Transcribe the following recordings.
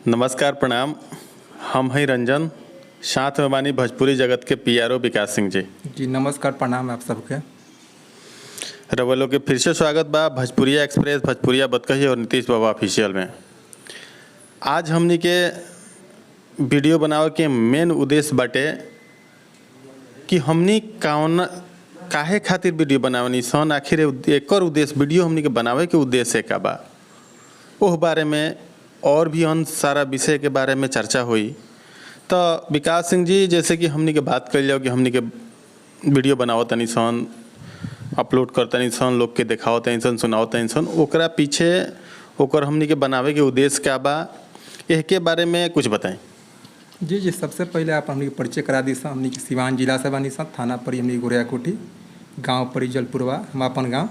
नमस्कार प्रणाम। हम हैं रंजन, साथ में बानी भोजपुरी जगत के पीआरओ विकास सिंह जी। जी नमस्कार प्रणाम आप सबके। रउआ लोग के फिर से स्वागत बा भोजपुरिया एक्सप्रेस, भोजपुरिया बतकही और नीतीश बाबा ऑफिशियल में। आज हमनी के वीडियो बनावे के मेन उद्देश्य बाटे कि हमनी काहे खातिर वीडियो बनावनी सन, आखिर एकर उद्देश्य वीडियो हमनी के बनावे के उद्देश्य का बा, ओह बारे में और भी अन्य सारा विषय के बारे में चर्चा हुई। तो विकास सिंह जी, जैसे कि हमनी के बात कर लिया कि हमनी के वीडियो बनाओ तनी सन, अपलोड कर तनी सन, लोग के देखाओ तनी सन, सुनाओ तनी सन, ओकरा पीछे ओकर हमनी के बनावे के उद्देश्य क्या बा, एह के बारे में कुछ बताएं। जी सबसे पहले आप हमनी के परिचय करा दी सन। हमनी के सिवान जिला से बानी सन, थाना पड़ी हमनी गोरिया कोठी, गाँव पड़ी जलपुरवा, हम अपन गाँव।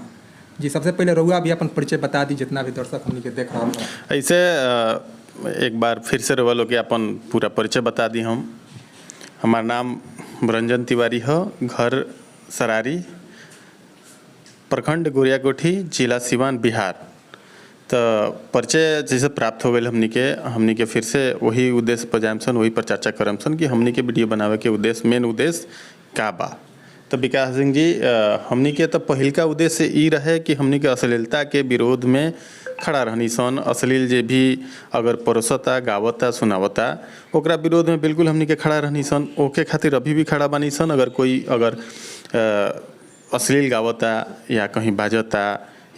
जी सबसे पहले रउआ भी अपन परिचय बता दी, जितना भी दर्शक हमनी के देख रहा है। ऐसे एक बार फिर से रउआ लोग के अपन पूरा परिचय बता दी। हमार नाम रंजन तिवारी हो, घर सरारी, प्रखंड गोरिया कोठी, जिला सिवान, बिहार। तो परिचय जैसे प्राप्त हो गए हमनी के फिर से वही उद्देश्य पर जाम सन, वही पर चर्चा करम सन कि हमनी के वीडियो बनावे के उद्देश्य, मेन उद्देश्य का बा। तो विकास सिंह जी, हमनी के तो पहिलका उद्देश्य ई रहे कि हमनी के अश्लीलता के विरोध में खड़ा रहनी सन। अश्लील जे भी अगर परोसता, गावता, सुनावता, ओकरा विरोध में बिल्कुल हमनी के खड़ा रहनी सन। ओके खातिर अभी भी खड़ा बानी सन। अगर कोई अश्लील गावता या कहीं बाजता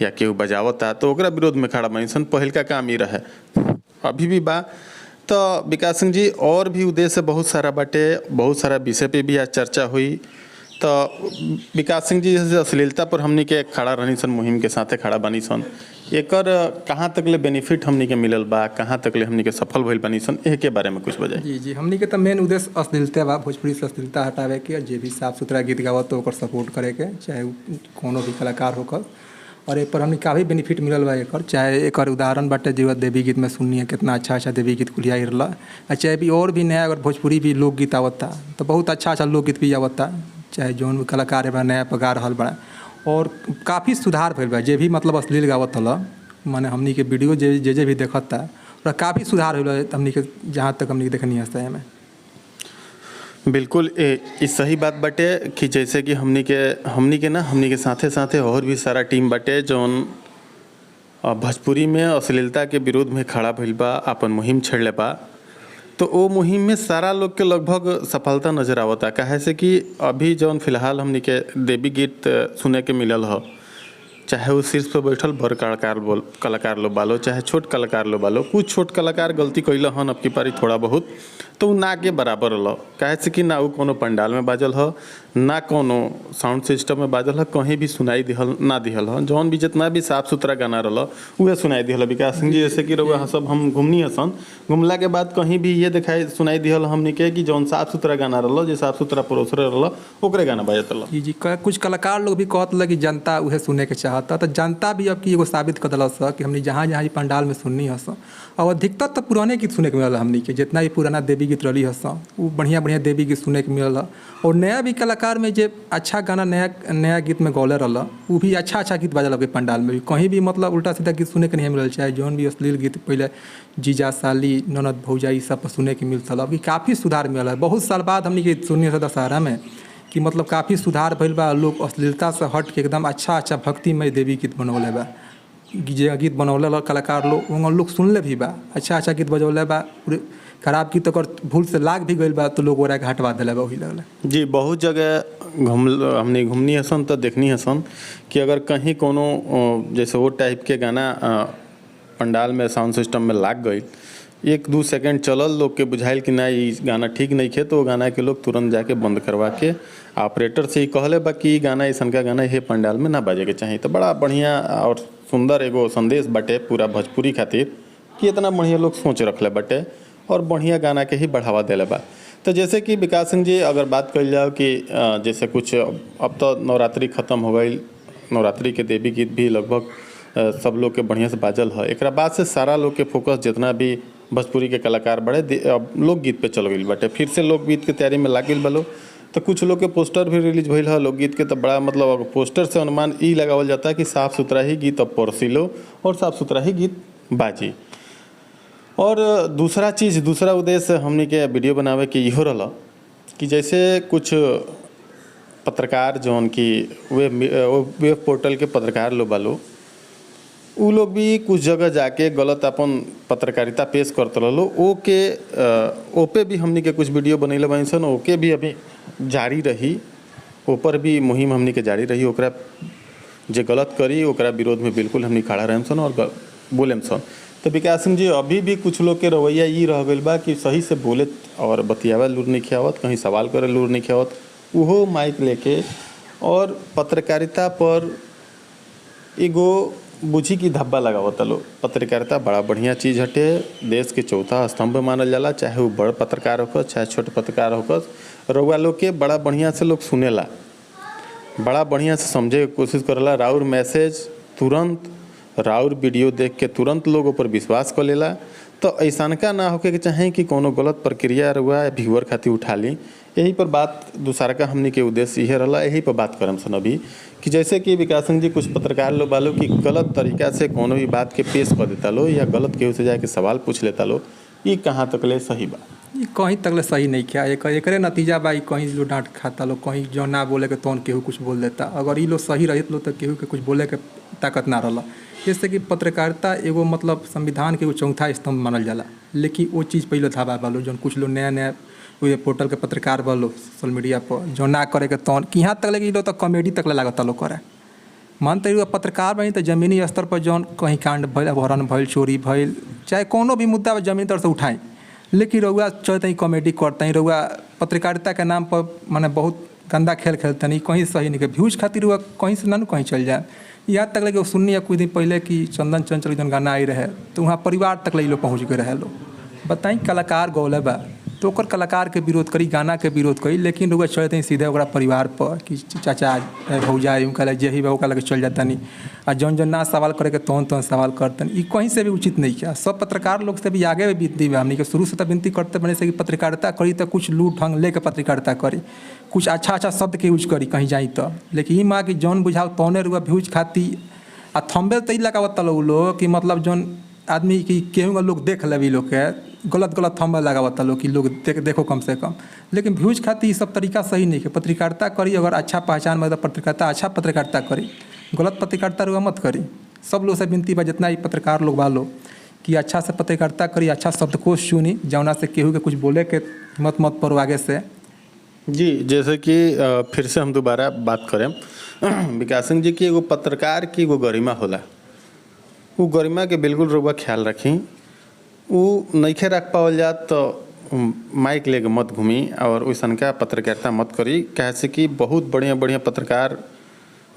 या केहू बजावता तो ओकरा विरोध में खड़ा बानी सन। पहिलका काम ई रहे, अभी भी बा। तो विकास सिंह जी, और भी उद्देश्य बहुत सारा बाटे, बहुत सारा विषय पे भी आज चर्चा हुई। तो विकास सिंह जी, जैसे अश्लीलता पर हमनी के खड़ा रहनी सन, मुहिम के साथे खड़ा बनी सन, एकर कहाँ तक ले बेनिफिट हमनी के मिलल बा, कहाँ तक ले हमनी के सफल भइल बनी सन, एह के बारे में कुछ बताइए। जी हमनी के तो मेन उद्देश्य अश्लीलता बा, भोजपुरी से अश्लीलता हटावे के। जे भी साफ सुथरा गीत गावत तो ओकर सपोर्ट करे के, चाहे कोनो भी कलाकार होकर। और एक पर हमनी काफ़ी बेनिफिट मिलल बा एकर। चाहे एक उदाहरण बाटे जीवत देवी गीत में सुननी है, कितना अच्छा देवी गीत कुलिया रहा। चाहे भी और भी नया अगर भोजपुरी भी लोकगीत आवता तो बहुत अच्छा लोकगीत भी आवता, चाहे जौन कलाकार बा नया पगा रहा बड़ा। और काफ़ी सुधार भइल बा। जे भी मतलब अश्लील गावत हल, माने हमनी के वीडियो जे भी देखता और काफ़ी सुधार हुई हमनी के, जहाँ तक हमनी के देखनी है में। बिल्कुल ये सही बात बाटे कि जैसे कि हमनी के साथे साथे और भी सारा टीम बाटे जौन भोजपुरी में अश्लीलता के विरोध में खड़ा भइल बा, अपन मुहिम छेड़ले बा। तो वो मुहिम में सारा लोग के लगभग सफलता नजर आवता। काहे से कि अभी जौन फिलहाल हमनी के देवी गीत सुने के मिलल हो, चाहे वो शीर्ष पर बैठल बड़ कलाकार लोग बालो, चाहे छोट कलाकार लोग बालो। कुछ छोट कलाकार गलती कैल हन अब की पारी थोड़ा बहुत, तो ना के बराबर रहा। काहे से कि ना वो कोनो पंडाल में बाजल हो, ना कोनो साउंड सिस्टम में बाजल हो, कहीं भी सुनाई दिहल ना दिहल हो। जौन भी जितना भी साफ सुथरा गाना रहा वह सुनाई दिहल। विकास सिंह जी, जैसे कि रउआ सब हम घूमनी हसन, घूमला के बाद कहीं भी ये दिखाई सुनाई दिहल हमनी के कि जौन साफ सुथरा गाना रहा, जो साफ सुथरा परोसर रहा, ओकरे गाना बाजत रहा। जी कुछ कलाकार लोग भी कहत कि जनता उहे सुने के चाहता। तो जनता भी अब की एगो साबित कर दिल कि हमने जहाँ जहाँ पंडाल में सुननी हस, और अधिकतर तो पुराने गीत सुने के मिलल। हमनी के जितना भी पुराना देवी गीत रही हस, वो बढ़िया देवी गीत सुने के मिलल। और नया भी कलाकार में जे अच्छा गाना नया गीत में गौले रहा, वो भी अच्छा गीत बाजल लगे पंडाल में भी। कहीं भी मतलब उल्टा सीधा गीत सुने के नहीं मिलल। चाहे जौन भी अश्लील गीत पहले जीजा साली ननद भौजा ई सब सुने के मिलता, अभी काफ़ी सुधार मिलल है। बहुत साल बाद हमनी के सुनिए दशहरा में कि मतलब काफ़ी सुधार भइल बा। लोग अश्लीलता से हट के एकदम अच्छा भक्तिमय देवी गीत बनौले बा। जे गीत बनौले कलाकार लोग सुनले भी बा, अच्छा गीत बजौले बा। खराब गीत अगर भूल से लाग भी गई बा तो लोग ओरा के हटवा दिले बा, वही लगल। जी बहुत जगह हमने घूमनी हसन तो देखनी हसन कि अगर कहीं कोनो जैसे वो टाइप के गाना पंडाल में साउंड सिस्टम में लाग गई, 1-2 सेकंड चलल, लोग के बुझाइल कि ना ये गाना ठीक नहीं खे, तो गाना के लोग तुरंत जाके बंद करवा के ऑपरेटर से ही कहले बा कि गाना ऐसा का गाना ये पंडाल में ना बाजे के चाहिए। तो बड़ा बढ़िया और सुंदर एगो संदेश बाटे पूरा भोजपुरी खातिर कि इतना बढ़िया लोग सोच रखले बाटे और बढ़िया गाना के ही बढ़ावा देले बा। तो जैसे कि विकास सिंह जी, अगर बात कल जाओ कि जैसे कुछ अब तो नवरात्रि ख़त्म हो गई, नवरात्रि के देवी गीत भी लगभग सब लोग के बढ़िया से बाजल है। एक बाद से सारा लोग के फोकस जितना भी भोजपुरी के कलाकार बड़े अब लोकगीत पे चल गई बाटे, फिर से लोकगीत के तैयारी में लाग गई बा लोग। तो कुछ लोग के पोस्टर भी रिलीज भइल है लोकगीत के। तो बड़ा मतलब पोस्टर से अनुमान ई लगावल जाता है कि साफ़ सुथरा ही गीत अब परसिलो और साफ़ सुथरा ही गीत बाजी। और दूसरा उद्देश्य हमनी के वीडियो बनावे के इहो रहला कि जैसे कुछ पत्रकार जौन की वेब पोर्टल के पत्रकार लोग बालो उ लोग भी कुछ जगह जाके गलत अपन पत्रकारिता पेश करते रहलो ओपे भी हमनी के कुछ वीडियो बनैले बानी सन ओके भी अभी जारी रही ऊपर भी मुहिम हमनी के जारी रही ओकरा जे गलत करी ओकरा विरोध में बिल्कुल हमनी खड़ा रहें सन और बोलेम सन। तो विकास सिंह जी अभी भी कुछ लोग के रवैया ये रह गइल बा कि सही से बोले और बतियावे लूर नहीं खियावत कहीं सवाल करे लूर नहीं खियावत उहो माइक लेके और पत्रकारिता पर एगो बुझी की धब्बा लगावता लोग। पत्रकारिता बड़ा बढ़िया चीज़ हटे देश के चौथा स्तंभ मानल जाला चाहे वो बड़ पत्रकार होकर चाहे छोट पत्रकार होकर रउआ लोग के बड़ा बढ़िया से लोग सुनेला बड़ा बढ़िया से समझे के कोशिश करेला राउर मैसेज तुरंत राउर वीडियो देख के तुरंत लोगों पर विश्वास कर लेला। तो ऐसा का ना होके कि चाहे कि कोनो गलत प्रक्रिया रउआ व्यूअर खातिर उठा ली यही पर बात दूसरा का हमनी के उद्देश्य यही रहा यही पर बात करम सन अभी कि जैसे कि विकास सिंह जी कुछ पत्रकार लोग बालो कि गलत तरीका से कोनो भी बात के पेश कर देता लो या गलत केहू से जाके सवाल पूछ लेता लो ये कहाँ तक ले सही बा ये कहीं तक सही नहीं किया एकरे नतीजा बा कहीं लोग डांट खाता लोग कहीं जो ना बोले के तौन केहू कुछ बोल देता अगर ये लोग सही रहित लोग तो केहू के कुछ बोले के ताकत ना रहा। जैसे कि पत्रकारिता एगो मतलब संविधान के एगो चौथा स्तंभ मानल जाला लेकिन वो चीज़ पहले धाबा बालो जो कुछ लोग नया नया वो पोर्टल के पत्रकार बालो सोशल मीडिया पर जो ना करे के तौन कि यहाँ तक लगे लोग तो कॉमेडी तक लागत लोग करे मानते हुए पत्रकार बनी तो जमीनी स्तर पर जौन कहीं कांड भइल अपहरण भइल चोरी भइल चाहे कोनो भी मुद्दा जमीनी तरह से उठाएं लेकिन रउआ चलते कॉमेडी करते रउआ पत्रकारिता के नाम पर माने बहुत गंदा खेल खेलते नहीं कहीं सही नहीं के व्यूज खातिर हुआ कहीं से ना कहीं चल जाए। यहाँ तक लगे सुननी है कुछ दिन पहले कि चंदन चंचल जन गाना आई रहे तो वहाँ परिवार तक लोग पहुँच गए रहे लोग बताई कलाकार गौले बा तो ओकर कलाकार के विरोध करी गाना के विरोध करी लेकिन लोग चलते हैं सीधे ओकरा परिवार पर कि चाचा भौजा उनका जे ही ओकरा लगे चल जाता नहीं आ जौन जौन ना सवाल करे के तौन सवाल करते ये कहीं से भी उचित नहीं किया। सब पत्रकार लोग से भी आगे भी विनती हमने के शुरू से तो विनती करते बने से कि पत्रकारिता करी तो कुछ लूट ढंग लेके पत्रकारिता करी कुछ अच्छा शब्द के यूज करी कहीं जाई तो लेकिन ये माँ कि जौन बुझाओ तौने रुआ व्यूज खाती आ थम्बे तो लगावत लोग कि मतलब जौन आदमी की केहूँगा लोग देख लेवी लोग के गलत थम्बा लगावता लोग कि लोग देखो कम से कम लेकिन व्यूज खाती ये सब तरीका सही नहीं है। पत्रकारिता करी अगर अच्छा पहचान मतलब पत्रकारिता अच्छा पत्रकारिता करी गलत पत्रकारिता रुआ मत करी। सब लोग से विनती बा जितना ही पत्रकार लोग वालो कि अच्छा से पत्रकारिता करी अच्छा शब्दकोश चुनी जौना से केहू के कुछ बोले के मत पर आगे से जी। जैसे कि फिर से हम दोबारा बात करें विकास सिंह जी की एगो पत्रकार की एगो गरिमा होला वो गरिमा के बिल्कुल रुआ ख्याल रखी वो नइखे रख पावल जात तो माइक लेके मत घूमी और वैसन का पत्रकारिता मत करी कैसे कि बहुत बढ़िया पत्रकार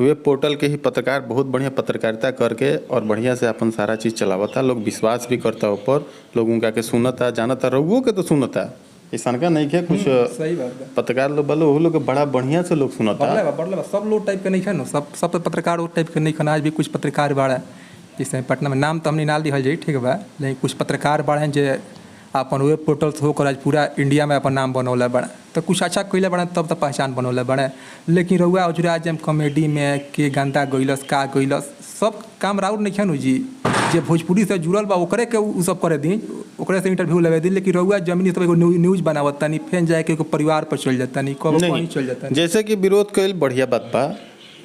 वेब पोर्टल के ही पत्रकार बहुत बढ़िया पत्रकारिता करके और बढ़िया से अपन सारा चीज़ चलावता लोग विश्वास भी करता ऊपर लोग उनका के सुनता जानता रहुओ के तो सुनता ऐसा का नहीं है कुछ सही बात पत्रकार लोग बोलो वो लोग बड़ा बढ़िया से लोग सुनता सब लोग टाइप के नहीं है ना सब पत्रकार वो टाइप के नहीं है। आज भी कुछ पत्रकार बाड़ा जैसे पटना में नाम तो हमने नाल दिहल जाई ठीक बा लेकिन कुछ पत्रकार बाड़े जे अपन वेब पोर्टल से होकर आज पूरा इंडिया में अपन नाम बनौले बड़ा तो कुछ अच्छा कैले बड़ा तब तो पहचान बनौले बड़े लेकिन रउआ उजरा जब कॉमेडी में के गंदा गइलस का गइलस सब काम राउर नहीं है जी जे भोजपुरी से जुड़ल बा ओकरे के उ सब करे दी ओकरे से इंटरव्यू लेवे दी लेकिन रउआ जमीनी सब एगो न्यूज बनावता नहीं फेन जाए के परिवार पर चल जाता नहीं कब कहीं चल जाता नहीं। जैसे कि विरोध कइल बढ़िया बात बा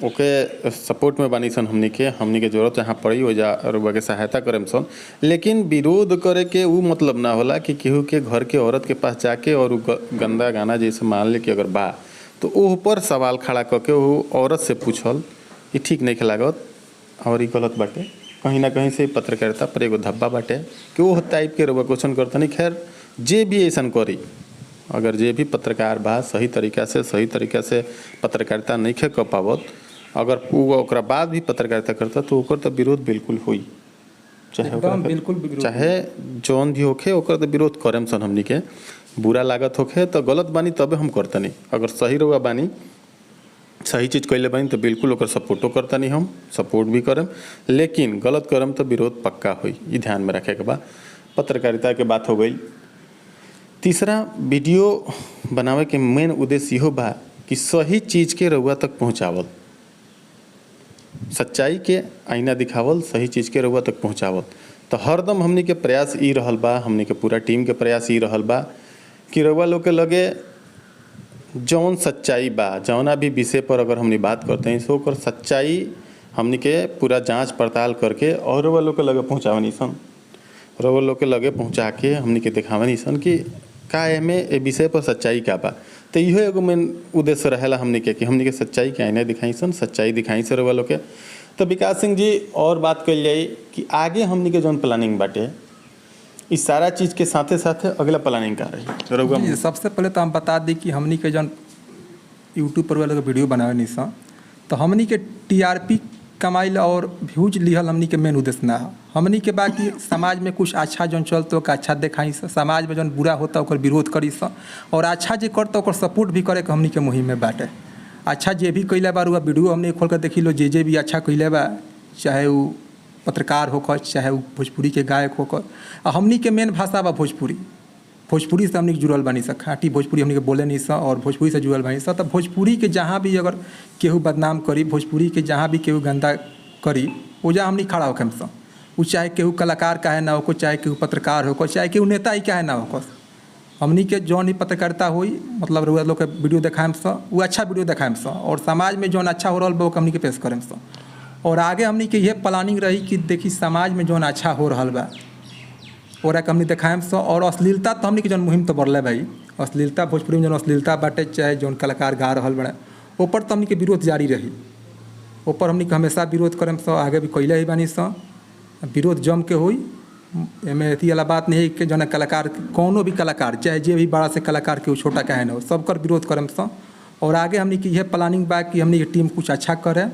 ओके सपोर्ट में बानी सन हमनी के जरूरत यहाँ पड़ी हो जा रुआ के सहायता करें सन लेकिन विरोध करे के वो मतलब ना होला कि केहू के घर के औरत के पास जाके और गंदा गाना जैसे मान ले कि अगर बा तो ओह पर सवाल खड़ा करके वो औरत से पूछल ये ठीक नहीं लागत और ये गलत बाटे कहीं ना कहीं से पत्रकारिता पर एगो धब्बा बाटे कि वो टाइप के रुआ क्वेश्चन करता नहीं। खैर जे भी ऐसा करी अगर जे भी पत्रकार बा सही तरीका से पत्रकारिता नहीं कर पावत अगर वो ओकरा बाद भी पत्रकारिता करता तो ओकर तो विरोध बिल्कुल हुई चाहे जौन भी होखे ओकर तो विरोध करेम सन हमनी के बुरा लागत होखे तो गलत बानी तबे हम करता नहीं अगर सही रहुआ बानी सही चीज़ कैले बानी तो बिल्कुल ओकर सपोर्टो करता नहीं हम सपोर्ट भी करम लेकिन गलत करम तो विरोध पक्का हुई ये ध्यान में रखे के बा। पत्रकारिता के बात हो गई। तीसरा वीडियो बनावे के मेन उद्देश्य इहो बा कि सही चीज़ के रउआ तक पहुँचावल सच्चाई के आईना दिखावल सही चीज़ के रउआ तक पहुँचावल तो हरदम हमनी के प्रयास ई रहल बा, हमनी के पूरा टीम के प्रयास ई रहल बा कि रउआ लोग के लगे जौन सच्चाई बा, जौना भी विषय पर अगर हमनी बात करते हैं सो ओकर सच्चाई हमनी के पूरा जांच पड़ताल करके और रउआ लोग के लगे पहुँचावनी सन, रउआ लोग के लगे पहुँचा के हमनी के दिखावनी सन कि का एमे ए विषय पर सच्चाई का बा। तो इहो एगो मेन उद्देश्य रहेला हमनी के कि हमनी के सच्चाई के आईने दिखाई सन, सच्चाई दिखाई से रउआ लोग के। तो विकास सिंह जी और बात कल जाए कि आगे हमनी के जौन प्लानिंग बाटे इस सारा चीज़ के साथे साथे अगला प्लानिंग का रही रउआ? जी, सबसे पहले तो हम बता दी कि हमनी के जौन यूट्यूब पर वाला वीडियो बनावे नहीं सन, तो हमनी के टीआरपी कमाइल और व्यूज लिहल हमनी के मेन उद्देश्य ना है। हमनी के बाकी समाज में कुछ अच्छा जौन चलते ओकर अच्छा दिखाई सा, समाज में जौन बुरा होता ओकर विरोध करी सा, और अच्छा जे करता ओकर सपोर्ट भी करे के हमनी के मुहिम में बाटे। अच्छा जे भी कैले बा रुआ वीडियो हमने खोल कर देखी लो, जे भी अच्छा कैले बा, चाहे वो पत्रकार होकर चाहे वो भोजपुरी के गायक होकर, और हमनी के मेन भाषा बा भोजपुरी। भोजपुरी से हमनी के जुड़ल बानी सा, खाटी भोजपुरी हमनी के बोले नहीं सा और भोजपुरी से जुड़ल बानी सा। तो भोजपुरी के जहाँ भी अगर केहू बदनाम करी, भोजपुरी के जहाँ भी केहू गंदा करी, वो जहाँ हमनी खड़ा होके सा, वो चाहे केहू कलाकार काहे ना हो, चाहे केहू पत्रकार हो, चाहे केहू नेता ही काहे ना हो, हमनी के जौन ही पत्रकारिता हुई मतलब रउआ लोग के वीडियो देखाएम सा, वो अच्छा वीडियो देखाएम सा, और समाज में जौन अच्छा हो रहा बा हमनी के पेश करेम सा। और आगे हमनी के यह प्लानिंग रही कि देखी समाज में जौन अच्छा हो रहा बा ओरा के हमनी देखाएम सा। और अश्लीलता तो हमनी के जौन मुहिम तो बढ़ले भाई, अश्लीलता भोजपुरी में जौन अश्लीलता बाटे, चाहे जौन कलाकार गा रहा बड़े ऊपर तो हमनी के विरोध जारी रही, ऊपर हमनी के हमेशा विरोध करेम सा, आगे भी कैले ही बानी सा, विरोध जम के हुई। एमे अथी वाला बात नहीं है कि जौन कलाकार कौनो भी कलाकार चाहे जे भी बड़ा से कलाकार के छोटा काहे न हो, सबकर विरोध करम सा। और आगे हमनी के यह प्लानिंग बा कि हमनी के टीम कुछ अच्छा करे,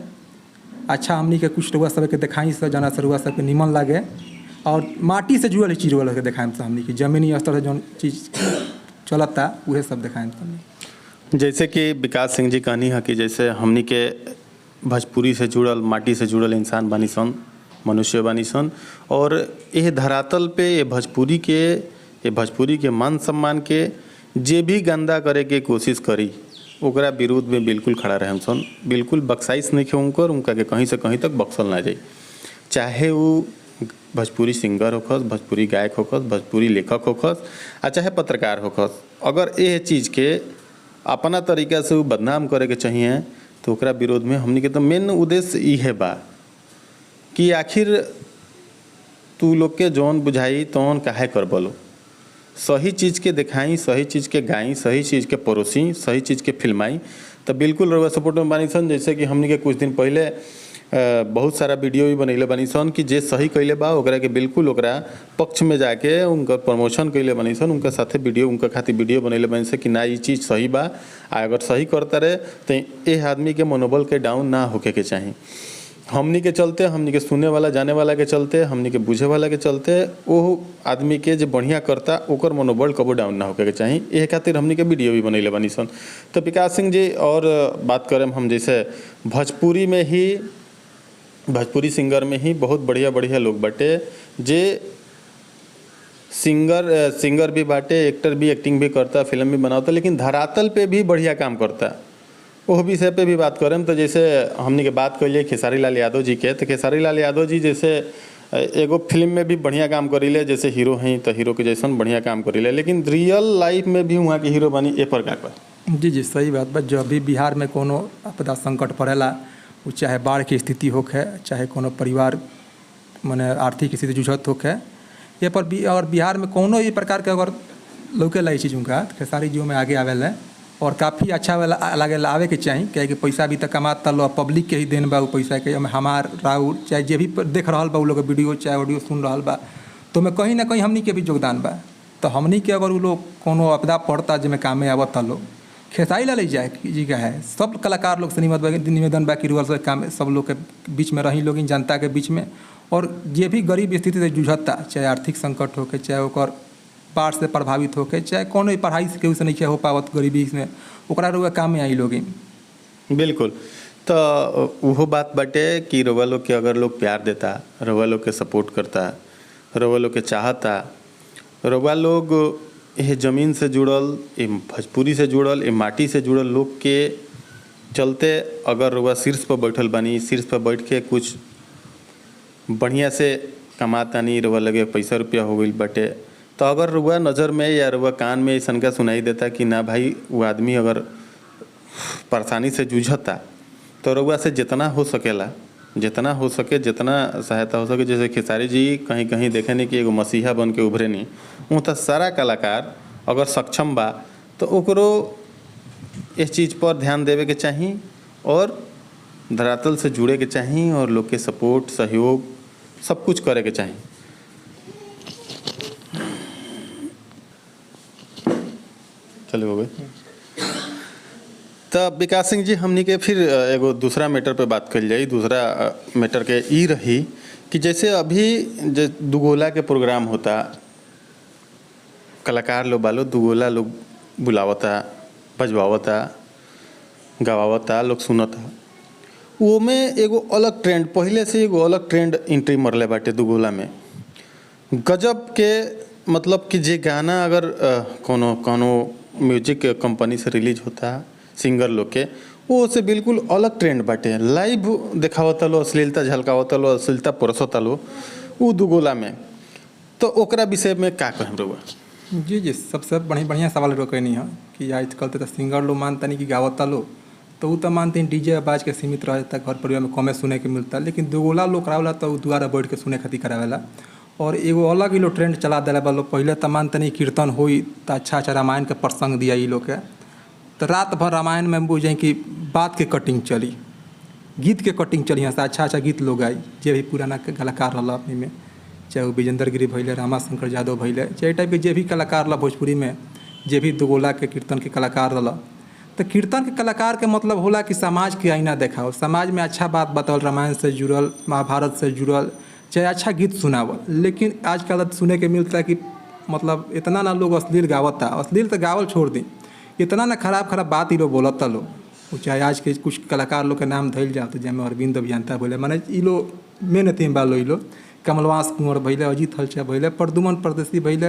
अच्छा हमनी के कुछ रउआ सब के दिखाई से जना से रउआ सब के निमन लागे, और माटी से जुड़ल चीज़ रउआ के दिखाएम से, हमनी के जमीनी स्तर से जौन चीज़ चलता उहे सब दिखाएम से। जैसे कि विकास सिंह जी कहनी है कि जैसे हमनी के भोजपुरी से जुड़ल, माटी से जुड़ल इंसान बानी सन, मनुष्य बानी सन, और यह धरातल पे ये भोजपुरी के मान सम्मान के जे भी गंदा करे के कोशिश करी ओकरा विरोध में बिल्कुल खड़ा रहे सन, बिल्कुल बख्शाइश नहीं है उनका के कहीं से कहीं तक बख्शल ना जाए। चाहे वो भोजपुरी सिंगर होखस, भोजपुरी गायक होखस, भोजपुरी लेखक होखस, आ चाहे पत्रकार होखस, अगर ये चीज़ के अपना तरीका से वो बदनाम करे के चाहिए तो ओकरा विरोध में हमनी के तो मेन उद्देश्य इहे बा कि आखिर तू लोग के जौन बुझाई तौन काहे कर बोलो, सही चीज़ के दिखाई, सही चीज़ के गाई, सही चीज़ के परोसी, सही चीज़ के फिल्माई, तो बिल्कुल रउआ सपोर्ट में बानी सन। जैसे कि हमनी के कुछ दिन पहले बहुत सारा वीडियो भी बनैले बानी सन कि जे सही कैले बा ओकरा के बिल्कुल ओकरा पक्ष में जाके उनका प्रमोशन कैले बानी सन, उनका साथे वीडियो, उनका खातिर वीडियो बनैले बानी सन कि ना ये चीज़ सही बा, अगर सही करता रहे तो ये आदमी के मनोबल के डाउन ना होके के चाहिए। हमनी के चलते, हमनी के सुने वाला जाने वाला के चलते, हमनी के बुझे वाला के चलते वो आदमी के जो बढ़िया करता ओकर मनोबल कबो डाउन ना होके के चाहिए, ये खातिर हमनी के वीडियो भी बनैले बानी सन। तो विकास सिंह जी और बात करें हम जैसे भोजपुरी में ही, भोजपुरी सिंगर में ही बहुत बढ़िया बढ़िया लोग बाटे जे सिंगर भी बाटे, एक्टर भी, एक्टिंग भी करता, फिल्म भी बनाता, लेकिन धरातल पे भी बढ़िया काम करता। वो विषय पे भी बात करें तो जैसे हमने के बात करिए खेसारी लाल यादव जी के, तो खेसारी लाल यादव जी जैसे एगो फिल्म में भी बढ़िया काम करीले, जैसे हीरो हैं तो हीरो के जैसन बढ़िया काम करीले, लेकिन रियल लाइफ में भी वहाँ के हीरो बनी ए पर का कर। जी सही बात बा। जब भी बिहार में कोनो आपदा संकट पड़ेला, वो चाहे बाढ़ की स्थिति होखे, चाहे कोनो परिवार माने आर्थिक स्थिति जुझत होखे, ये पर भी और बिहार में कोनो भी प्रकार के अगर लौके लाई चीज़ उनका खेसारी जी में आगे आवेला और काफ़ी अच्छा वाला लगे आवे के चाहिए, क्या कि पैसा भी तो कमाता लो, पब्लिक के ही देन बा, पैसा के हमार राउर चाहे जे भी देख रहा बा लोग वीडियो चाहे ऑडियो सुन रहा बा, तो मैं कहीं ना कहीं हमनी के भी योगदान बा। तो हमनी के अगर वो लोग कोनो आपदा पड़ता जिसमें कामे आवता लोग, खेसारी लाल जाए जी का है, सब कलाकार लोग से निवेदन बा कि रुआ से काम सब लोग के बीच में रही लोग, जनता के बीच में, और जे भी गरीब स्थिति से जूझता, चाहे आर्थिक संकट होके, चाहे ओकर बाढ़ से प्रभावित होके, चाहे कोनो पढ़ाई से केहू से नहीं हो पावत गरीबी में, ओकरा रुआ काम में आई लोग। बिल्कुल, तो वो बात बाटे कि रउआ लोग के अगर लोग प्यार देता, रउआ लोग के सपोर्ट करता, रउआ लोग के चाहता, रउआ लोग ये ज़मीन से जुड़ल, ये भोजपुरी से जुड़ल, ये माटी से जुड़ल लोग के चलते अगर रउआ शीर्ष पर बैठल बानी, शीर्ष पर बैठ के कुछ बढ़िया से कमातानी रउआ लगे पैसा रुपया हो गइल बाटे, तो अगर रउआ नज़र में या रउआ कान में अइसन का सुनाई देता कि ना भाई वो आदमी अगर परेशानी से जूझता, तो रउआ से जितना हो सकेला, जितना हो सके, जितना सहायता हो सके, जैसे खेसारी जी कहीं कहीं देखे नहीं कि एगो मसीहा बन के उभरे नहीं, वो तो सारा कलाकार अगर सक्षम बा तो ओकरो इस चीज़ पर ध्यान देवे के चाहिए और धरातल से जुड़े के चाहिए और लोग के सपोर्ट सहयोग सब कुछ करे के चाहिए। चलो हो गए। तब विकास सिंह जी हमनी के फिर एगो दूसरा मैटर पे बात कर जाई। दूसरा मैटर के ई रही कि जैसे अभी जो दुगोला के प्रोग्राम होता, कलाकार लोग बालो दुगोला लोग बुलावता, बजवावता, गवावता, लोग सुनता, वो में एगो अलग ट्रेंड, पहले से एगो अलग ट्रेंड एंट्री मरले बाटे दुगोला में। गजब के मतलब कि जे गाना अगर कोनो कोनो म्यूजिक कंपनी से रिलीज होता सिंगर लोग के, वो से बिल्कुल अलग ट्रेंड बाटे। लाइव देखावता लो, अश्लीलता झलकावता लो, अश्लीलता परसता लो वो दुगोला में। तो ओकरा विषय में का कहम रहुआ? जी जी, सबसे बढ़िया सवाल रोकनी है कि आजकल तो सिंगर लोग मानता नहीं कि गावता लो, तो वो तो मानते हैं डीजे आवाज के सीमित रहता, घर परिवार में कमे सुने के मिलता, लेकिन दुगोला लोग करावेला तो द्वारा बैठ के सुने खातिर करावेला। और एगो अलग ही लोग ट्रेंड चला दिला बा लोग। पहले तो मानते नहीं कीर्तन होई तो अच्छा रामायण के प्रसंग दिया ये लोग के, तो रात भर रामायण में बुझे कि बात के कटिंग चली, गीत के कटिंग चली, यहाँ से अच्छा गीत लोग आई, जे भी पुराना कलाकार रहा अपने में, चाहे वो विजेंद्र गिरी भैले, रामाशंकर यादव भैले, चाहे टाइप के जे भी कलाकार रहा भोजपुरी में, जे भी दुगोला के कीर्तन के कलाकार रहा। तो कीर्तन के कलाकार के मतलब होला कि समाज के आईना देखाओ, समाज में अच्छा बात बताओ, रामायण से जुड़ल, महाभारत से जुड़ल, चाहे अच्छा गीत सुनावल। लेकिन आजकल सुने के मिलता है कि मतलब इतना ना लोग अश्लील गावता, अश्लील तो गावल छोड़ दी, इतना ना खराब बात ही लोग बोलता लोग। चाहे आज के कुछ कलाकार लोग के नाम धैल जाओ, तो जैमें अरविंद अभियंता बोले, माने ये लोग मेन थीम बालो, ये लोग कमलवास कुंवर भैले, अजीत हलचा भैले, प्रदुमन परदेसी भैले,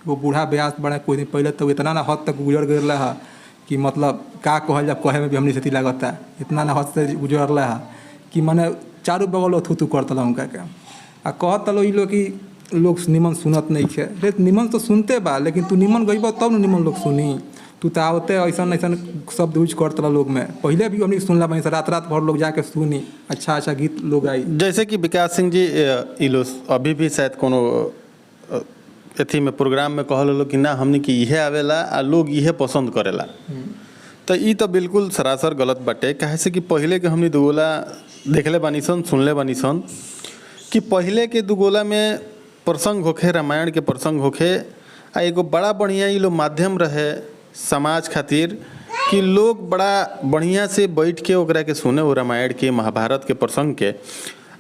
वो बूढ़ा ब्यास बड़ा कुछ दिन पहले तो इतना ना हद तक गुजर गया है कि मतलब का कहल जा, कहे में भी हमनी से लगता, इतना ना हद से गुजरल है कि माने चारों बगल थू करता उनका के। आ कहता लो ये लोग कि लोग निमन सुनत नहीं है, रे निमन तो सुनते बा, लेकिन तू निमन गईबा तब न निमन लोग सुनी। तू तो आवते ऐसा शब्द यूज करता लोग में, पहले भी हमने सुनला बनी, रात भर लोग जाके सुनी, अच्छा गीत लोग आई। जैसे कि विकास सिंह जी ये लोग अभी भी शायद कोनो अथी में प्रोग्राम में कहल लो कि ना हमने कि इहे आवेला आ लोग इहे पसंद करेला, तो ये तो बिल्कुल सरासर गलत बाटे। काहे से कि पहले के हमने दुगोला देखले बानी सन, सुनले बानी सन कि पहले के दुगोला में प्रसंग होखे, रामायण के प्रसंग होखे, आ एगो बड़ा बढ़िया ये लोग माध्यम रहे समाज खातिर कि लोग बड़ा बढ़िया से बैठ के ओकरा के सुने, वो रामायण के, महाभारत के प्रसंग के,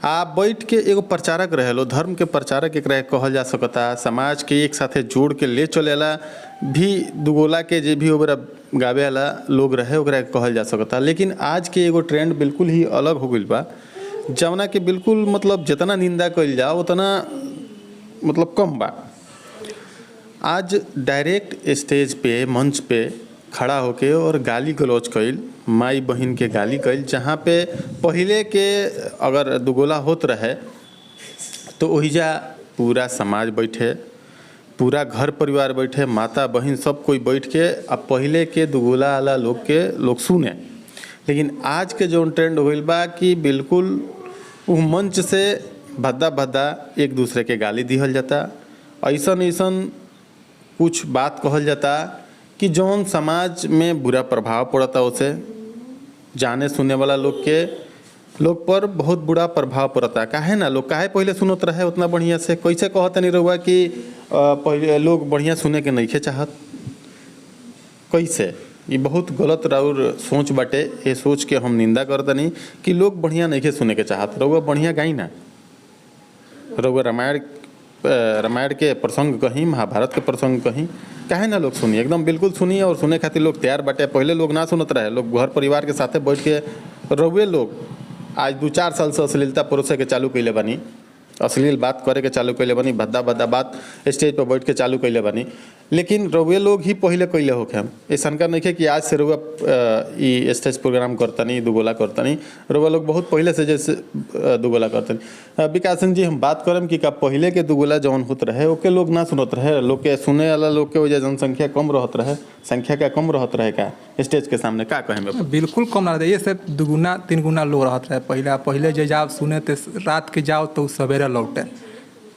आ बैठ के एगो प्रचारक रहे लो, धर्म के प्रचारक एकरा कहल जा सकता, समाज के एक साथे जोड़ के ले चलेला भी दुगोला के जे भी ओकरा गावे वाला लोग रहे ओकरा कहल जा सकता। लेकिन आज के एगो ट्रेंड बिल्कुल ही अलग हो गइल बा, जवना के बिल्कुल मतलब जितना निंदा कइल जाओ उतना मतलब कम बा। आज डायरेक्ट स्टेज पे, मंच पे खड़ा होके और गाली गलौज कइल, माई बहन के गाली कइल, जहाँ पे पहले के अगर दुगोला होत रहे तो ओहिजा पूरा समाज बैठे, पूरा घर परिवार बैठे, माता बहन सब कोई बैठ के अब पहले के दुगोला वाला लोग के लोग सुने। लेकिन आज के जो ट्रेंड होइल बा कि बिल्कुल वो मंच से भद्दा एक दूसरे के गाली दिहल जाता, ऐसन कुछ बात कहल जाता कि जौन समाज में बुरा प्रभाव पड़ता, उसे जाने सुनने वाला लोग पर बहुत बुरा प्रभाव पड़ता। काहे ना लोग काहे पहले सुनत रहे उतना बढ़िया से, कैसे कहता नहीं रहुआ कि पहले लोग बढ़िया सुने के नहीं चाहत, कैसे? ये बहुत गलत राउर सोच बाटे। ये सोच के हम निंदा करता नहीं कि लोग बढ़िया नहीं सुने के चाहत। रहुआ बढ़िया गाई ना, रहुआ रामायण के प्रसंग कहीं, महाभारत के प्रसंग कहीं, काहे ना लोग सुनी, एकदम बिल्कुल सुनी, और सुने खातिर लोग तैयार बाटे। पहले लोग ना सुनत रहे, लोग घर परिवार के साथे बैठ के रहुए लोग आज 2-4 साल से अश्लीलता परोसे के चालू कैले बानी, अश्लील बात करे के चालू कैले बानी, भद्दा भद्दा बात स्टेज पर बैठ के चालू कैले बानी। लेकिन रउए लोग ही पहले कैले होके हम ऐसा का नहीं है कि आज से रउआ ई स्टेज प्रोग्राम करतनी दुगोला करतनी, रउआ लोग बहुत पहले से जैसे दुगोला करतनी। विकास सिंह जी हम बात करम कि का पहले के दुगोला जौन होत रहे ओके लोग ना सुनत रहे, लोग के सुने वाला लोग के वजह जनसंख्या कम रहत रहे, संख्या का कम रहत रहे का स्टेज के सामने का कहें? बिल्कुल कम ना रहे, ये सिर्फ 2 गुना 3 गुना लोग रहत रहे। पहले जो जाओ सुने तो रात के जाओ तो सवेरे लौटे,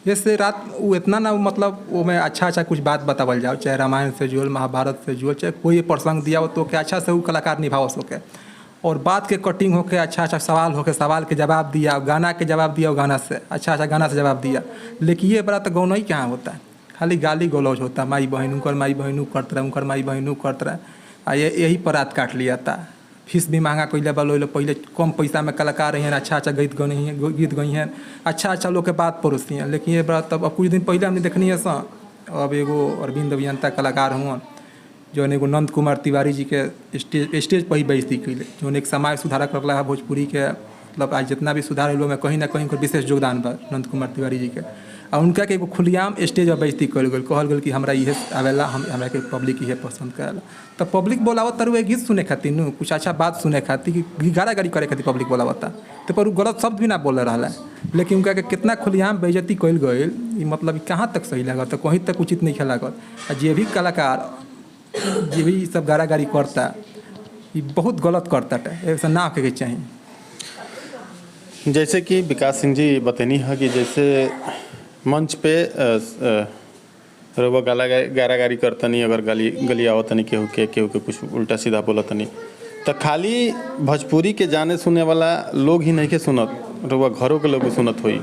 जैसे रात वो इतना ना मतलब वो में अच्छा कुछ बात बतावल जाओ, चाहे रामायण से जुड़ल, महाभारत से जुड़ल, चाहे कोई प्रसंग दिया हो तो क्या अच्छा से वो कलाकार निभाव सके, और बात के कटिंग होके अच्छा सवाल होके सवाल के जवाब दिया, गाना के जवाब दिया, गाना से अच्छा गाना से जवाब दिया। लेकिन ये बड़ा तो गौन ही कहाँ होता है, खाली गाली गलौज होता है, माई बहनों कर माई बहनों करते रहे, उनकर माई बहनों करते रहे, यही पर रात काट लिया था। फीस भी महंगा कैले बा, पहले कम पैसा में कलाकार हैं, अच्छा गीत गई हैं, अच्छा लोग के बात परोसी हैं। लेकिन ये बड़ा तब अब कुछ दिन पहले हमने देखनी है अब एगो अरविंद अभियंता कलाकार हुआ जो एगो नंद कुमार तिवारी जी के स्टेज पर ही बेइज्जती कैले, जो एक समाज सुधारक रखला है भोजपुरी के, मतलब आज जितना भी सुधार हुआ में कहीं ना कहीं विशेष योगदान बा नंद कुमार तिवारी जी के। और उनका के एगो खुलेआम स्टेज पर बेइज्जती कल गई, कहल गल कि हमरा इहे आवेला, हमरा के पब्लिक इहे पसंद करेला। तो पब्लिक बोलावत तर गीत सुने खातिर नु कुछ अच्छा बात सुने खातिर कि गाड़ी करे खातिर पब्लिक बोलावता, तो पर गलत शब्द भी ना बोल रहा है। लेकिन उनका के कितना खुलेआम बेइज्जती कल गई, मतलब कहाँ तक सही लागत, कहीं तक उचित नहीं लागत। जे भी कलाकार जे भी सब गाड़ी करता ये बहुत गलत करता है, ऐसा ना होके चाहिए। जैसे कि विकास सिंह जी बतनी है कि जैसे मंच पे रउआ गारागारी करतनी, अगर गली आवतनी केहू के कुछ उल्टा सीधा बोलतनी, तो खाली भोजपुरी के जाने सुने वाला लोग ही नहीं के सुनत, रउआ घरों के लोग सुनत होई।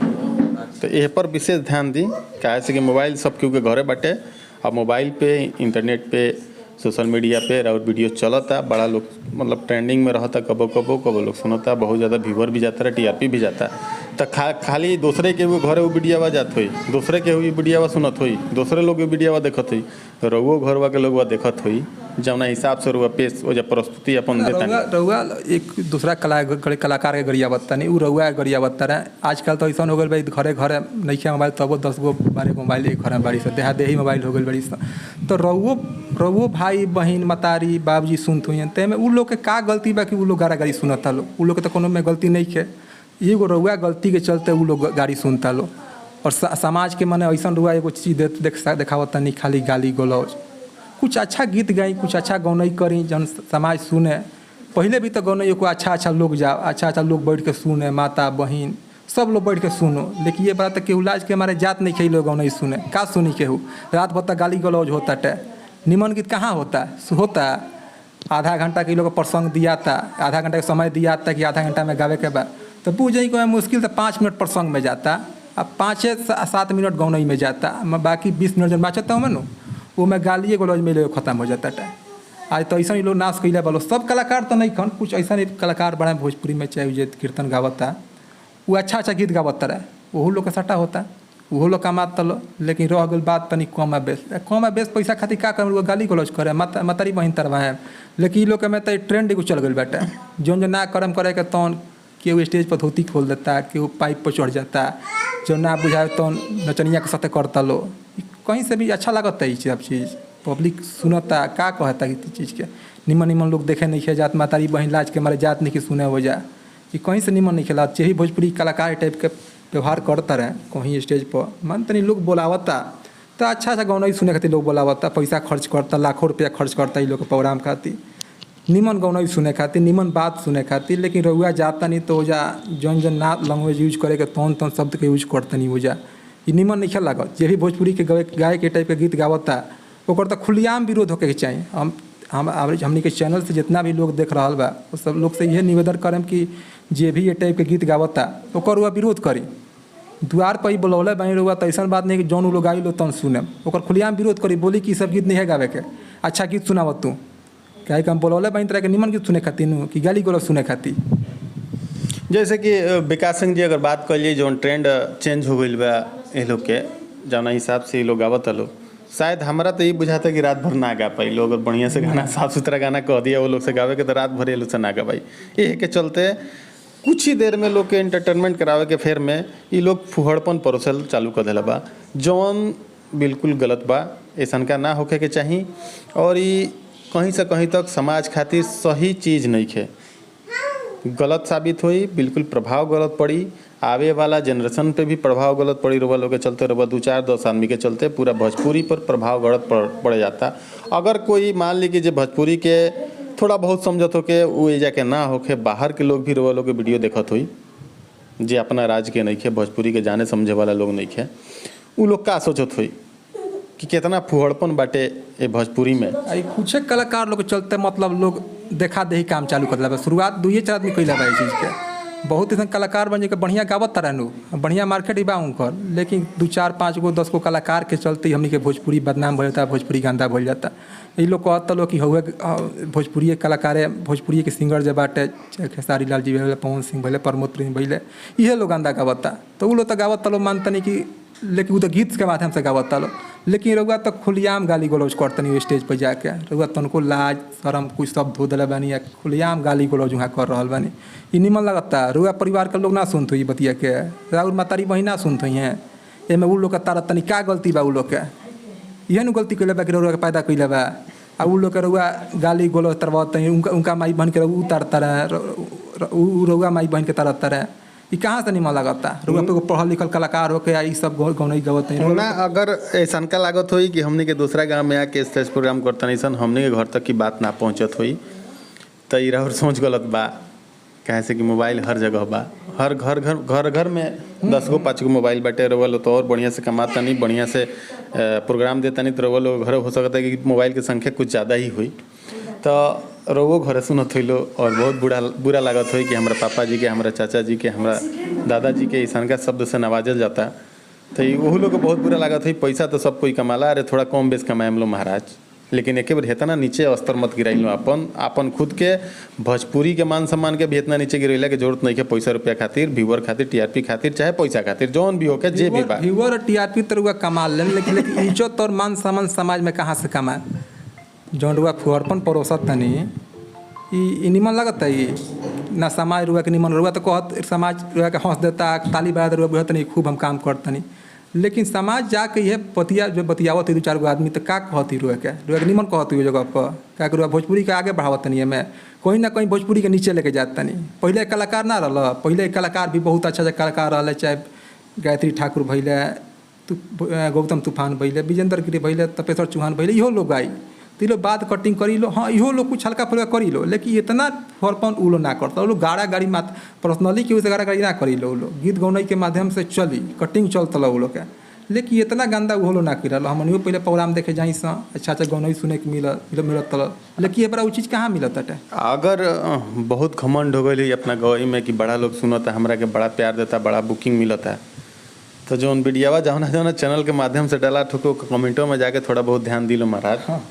तो यह पर विशेष ध्यान दी, काहे से कि मोबाइल सब केहू के घरे बाटे, अब मोबाइल पे इंटरनेट पे सोशल मीडिया पे और वीडियो चलता, बड़ा लोग मतलब ट्रेंडिंग में रहता, कबो लोग सुनता, बहुत ज़्यादा व्यूअर भी जाता है, टीआरपी भी जाता है। तो खाली दूसरे के वो घरे वो वीडियोवा जात हुई, दूसरे के हुई वीडियोवा सुनत हुई, दूसरे लोग वीडियोवा देखत हुई, रउओ घरवा के लोगवा देखत हुई, जौना हिसाब से रउआ पेश हो जा प्रस्तुति अपन देता। रउआ एक दूसरा कलाकार के गरिया बत्ता नहीं, वो रउआ गरिया बत्ता रहे। आजकल तो ऐसा हो गल भाई घरे घरे नहीं मोबाइल, तब 10 गो 12 गो मोबाइल एक घर में बाड़ी से देही मोबाइल हो गई बड़ी से। तो रउओ भाई बहन मतारी बाबूजी सुनत हुई, ते में उ लोग के का गलती बा कि उ लोग गाड़ी सुनता लो, उ लोग के तो कोनो में गलती नहीं है, एगो रउआ गलती के चलते उ लोग गाड़ी सुनता लो। और समाज के मने ऐसा रउआ एगो चीज़ देखावता नहीं, खाली गाली गलौज। कुछ अच्छा गीत गाई, कुछ अच्छा गौनई करी जन समाज सुने। पहले भी तो गौनई को अच्छा लोग जाओ, अच्छा लोग बैठ के सुने, माता बहन सब लोग बैठ के सुनो। लेकिन ये बात केहू लाज के हमारे जात नहीं खेल लोग गौनई सुने, का सुनी केहू रात भर तक गाली गलौज होता है। निमन गीत कहाँ होता है आधा घंटा के लोग प्रसंग दिया था, आधा घंटा का समय दिया था कि आधा घंटा में गावे के बाद, तो पूछ जाइए कोई मुश्किल से 5 मिनट प्रसंग में जाता, अब 5 से 7 मिनट गौनई में जाता, बाकी 20 मिनट जब बाँचता हूँ मैं वो मैं गालिए गलौज में खत्म हो जाता है। आज तो ऐसा ही लोग नाश कैले बोलो, सब कलाकार तो नहीं खन, कुछ ऐसा नहीं कलाकार बड़ा भोजपुरी में चाहे जो कीर्तन गावता वो अच्छा गीत गावता रहे, वही लोग का सट्टा होता, वो लोग कमाता लो। लेकिन रह गई बात तनी कम बेस पैसा खातिर का कर गाली गलौज करे, मतरी बहन तरवाए। लेकिन लोग के में तो ट्रेंड एगो चल गई बाटे, जो ना करम करे के तौन केहू स्टेज पर धोती खोल देता, केहू पाइप पर चढ़ जाता, जो ना बुझाए तो नचनिया के साथ करता लो। कहीं से भी अच्छा लगता है ये सब चीज़, पब्लिक सुनता का कहता है चीज़ के। निमन लोग देखे नहीं खे जात, मातारी बहन लाज के मारे जात नहीं कि सुने हो जा, कि कहीं से निमन नहीं खेला। यही भोजपुरी कलाकार टाइप के व्यवहार करता रहे कहीं स्टेज पर, मन तनी लोग बोलावता तो अच्छा गौनई सुने खातिर लोग बोलावता, पैसा खर्च करता, लाखों रुपया खर्च करता ये लोग प्रोग्राम खातिर, निमन गौनई सुने खातिर, निमन बात सुने खातिर। लेकिन रउआ जाता नहीं तो जा जौन ना लैंग्वेज यूज करे के तौन शब्द के यूज करता नहीं हो जा, ये निमन नहीं लागत। जे भी भोजपुरी के गाय के टाइप के गीत गावता ओकर तो खुलेआम विरोध होके चाहिए। हमनी के चैनल से जितना भी लोग देख रहा बा वो सब लोग से यह निवेदन करें कि जे भी ये टाइप के गीत गावता ओकर वह विरोध करी, द्वार पर ही बुलौले बनी रहुआ तो ऐसा बात नहीं कि जौन लोग गाई लो तौन सुने, ओकर खुलेआम विरोध करी, बोली कि सब गीत नहीं है गावे के, अच्छा गीत सुनावत तू क्या हम बुलौले बनी तरह के निमन गीत सुने खातिर कि गाली गलौज सुने खातिर। जैसे कि विकास सिंह जी अगर बात करिए जो ट्रेंड चेंज हो गई बा ये लोग के जौना हिसाब से ये लोग गावत लो, शायद हमारा तो ये बुझाता कि रात भर ना गा पाई लोग, अगर बढ़िया से गाना साफ सुथरा गाना कह दिया वो लोग से गावे के तो रात भर ये लोग से ना गा पाई। ये के चलते कुछ ही देर में लोग के एंटरटेनमेंट करावे के फेर में ये लोग फुहड़पन परोसल चालू कर देला बा, जौन बिल्कुल गलत बा। ऐसा का ना होके के चाही और ये कहीं से कहीं तक समाज खातिर सही चीज़ नहीं है, गलत साबित हुई, बिल्कुल प्रभाव गलत पड़ी, आवे वाला जनरेशन पे भी प्रभाव गलत पड़ी। रोबा लोग के चलते रोबा 2-4-10 आदमी के चलते पूरा भोजपुरी पर प्रभाव गलत पड़ जाता। अगर कोई मान ली कि जो भोजपुरी के थोड़ा बहुत समझत हो के वो एजा के ना होके बाहर के लोग भी रोबा लोग के वीडियो देखत हुई, जे अपना राज्य के नहीं खे, भोजपुरी के जाने समझे वाला लोग नहीं खे, वो लोग का सोचत हुई कि कितना फुहड़पन बाटे ये भोजपुरी में। कुछ कलाकार लोग के चलते मतलब लोग देखा देखी काम चालू कर दिला। शुरुआत 2-4 आदमी कैला बा चीज़ के। बहुत ऐसा कलाकार बन के बढ़िया गावत तरह बढ़िया मार्केट बा उनकर, लेकिन 2-4-5 गो 10 गो कलाकार के चलते हमनी के भोजपुरी बदनाम हो जाता, भोजपुरी गंदा भल जाता। ये लोग कहता लोग कि हुए भोजपुरी कलाकार है, भोजपुरी के सिंगर जब बाटे, खेसारी लाल जी भले, पवन सिंह भले, प्रमोद प्रेमी भले, ये लोग गंदा गावता। तो वो लोग तो गावता लोग मानता नहीं कि, लेकिन वो तो गीत के माध्यम से गावता लो। लेकिन रउआ तो खुलेआम गाली गलौज करतनी स्टेज पर जाके, रउआ तनको लाज शरम कुछ सब धो दिला बानी या खुलेआम गाली गलौज वहाँ कर रहा बानी, ये निमन लगता। रउआ परिवार के लोग ना सुनते ही बतिया के, राउर मातारी बहिन ना सुनते हैं, एमे उ लोग के तारा तनी का गलती बा, उ लोग के इहे न गलती कैले बा कि रउआ के पैदा कैले बा। आ उ लोग के रउआ गाली गलौज तरवत उनका माई बहन के उतारता रहे, रउआ माई बहन के तरता रहे, ये कहाँ से निमन लगता। रउआ पे पढ़ल लिखल कलाकार होके ये सब गौनई गवत नहीं ना। अगर ऐसा का लागत हुई कि हमने के दूसरा गांव में आके स्टेज प्रोग्राम करता नहीं सन, हमने के घर तक की बात ना पहुँचत हुई, तो ये और सोच गलत बा। कहे से कि मोबाइल हर जगह बा, हर घर में 10 गो 5 गो मोबाइल बाटे। रउआ लोग तो और बढ़िया से कमाता नहीं, बढ़िया से प्रोग्राम देता नहीं, तो रउआ लोग घर हो सकता है कि मोबाइल की संख्या कुछ ज़्यादा ही हुई। तो रउओ घरे सुनत हुई लो और बहुत बुरा लागत हुई कि हमारे पापा जी के, हमारे चाचा जी के, हमारा दादाजी के ऐसा का शब्द से नवाजल जाता। तो वही लोग को बहुत बुरा लागत हुई। पैसा तो सब कोई कमाला, अरे थोड़ा कम बेस कमाए हम लोग महाराज, लेकिन एक बार हेता ना नीचे स्तर मत गिराई लो। अपन खुद के भोजपुरी के मान सम्मान के भी इतना नीचे गिरैला के जरूरत नहीं है। पैसा रुपया खातिर, व्यूअर खातिर, टीआरपी खातिर, चाहे पैसा खातिर, जौन भी हो के जे भी बा, व्यूअर और टीआरपी तो रुआ कमा लेन, लेकिन इज्जत और मान सम्मान समाज में कहाँ से कमाए। जौन रुआ फुहरपन परोसत तनी ई निमन लगता है। ये ना समाज रुआ के निमन, रुआ तो कहत समाज रुआ के हंस देता, ताली बजा रुआ बुझत नहीं खूब हम काम करतनी, लेकिन समाज जाके ये बतियावत 2-4 गो आदमी तो का कहती रुआ के निमन कहती हुई जगह पर क्या रुआ भोजपुरी के आगे बढ़ावत नहीं है। मैं कहीं ना कहीं भोजपुरी के नीचे लेके जाता नहीं। पहले कलाकार ना रहा, पहले कलाकार भी बहुत अच्छा कलाकार रहा, चाहे गायत्री ठाकुर भैले, गौतम तूफान भैले, विजेंद्र गिरी भैले, तपेश्वर चौहान भैले, इहो लोग आई तो लोग बात कटिंग करी लो। हाँ इहो लोग कुछ हल्का फुल्का करी लो, लेकिन इतना फरपन उ लोग ना करता। लोग गाड़ा गाड़ी मात पर्सनली केहू से गाड़ा गाड़ी ना करी लो। लोग गीत गौनई के माध्यम से चली कटिंग चलता लो लोग के, लेकिन इतना गंदा वो लोग ना करी लो। हमनियो पहले प्रोग्राम देखे जाई सा, अच्छा गौनई सुने के मिलत, लेकिन ये बड़ा वो चीज़ कहाँ मिलत है। अगर बहुत घमंड हो गई अपना गवई में कि बड़ा लोग सुनता, हमरा के बड़ा प्यार देता, बड़ा बुकिंग मिलता, तो जो वीडियोवा जौना चैनल के माध्यम से डाला ठुको कमेंटों में जाके थोड़ा बहुत ध्यान दिलो महाराज। हाँ।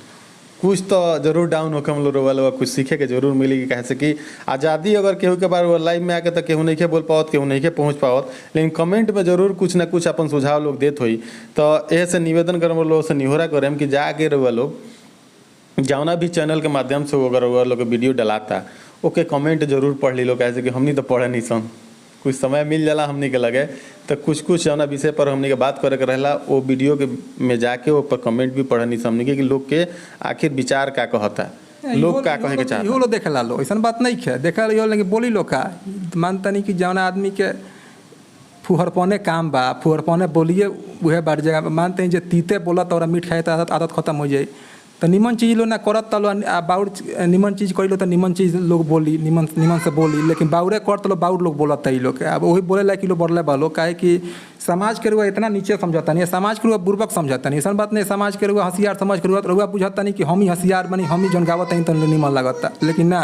कुछ तो जरूर डाउन होकर हम लोग रोवा कुछ सीखे के जरूर मिलेगी। कैसे कि आज़ादी अगर केहू के बार लाइव में आके तो केहू नहीं के बोल पावत, केहू नहीं के पहुँच पावत, लेकिन कमेंट में जरूर कुछ ना कुछ अपन सुझाव लोग देत हुई। तो यह से निवेदन करम लोग से निहोरा करें कि जाके रोवा लोग जौना भी चैनल के माध्यम से अगर रोवा लोग वीडियो डलाता ओके कमेंट जरूर पढ़ ली लो। कैसे कि हमनी तो पढ़े नहीं सन, कुछ समय मिल जाला हमनी के लगे तो कुछ जौना विषय पर हमनी के बात करे के रहला वो वीडियो के में जाके वो पर कमेंट भी पढ़नी समझ के कि लोग के आखिर विचार का कहता, लोग का कहे के चाहता। इहो लोग देखेला लो, ऐसा बात नहीं है देखा लेकिन बोली लोग का मानता नहीं कि जौना आदमी के फुहरपने काम बा, फुहरपने बोलिए वह बढ़ जाएगा। मानते हैं जो तीते बोलत और मीठ खाए तो आदत खत्म हो जाए। तो निमन चीज़ लोग ना करत लो, बाउर निमन चीज़ कर लो तो निमन चीज़ लोग बोली, निमन से बोली, लेकिन बाउरे कर तो बाउर लोग बोलत है लोग के। अब वही बोले ला कि लोग बढ़ले बालो काहे कि समाज के रुआ इतना नीचे समझता नहीं, समाज के रुआ बुर्बक समझता नहीं। ऐसा बात नहीं, समाज के रुआ हथियार समझ के रुआ बुझता नहीं कि हम ही हथियार बनी, हम ही जौन गावत हैं तो निमन लगता, लेकिन ना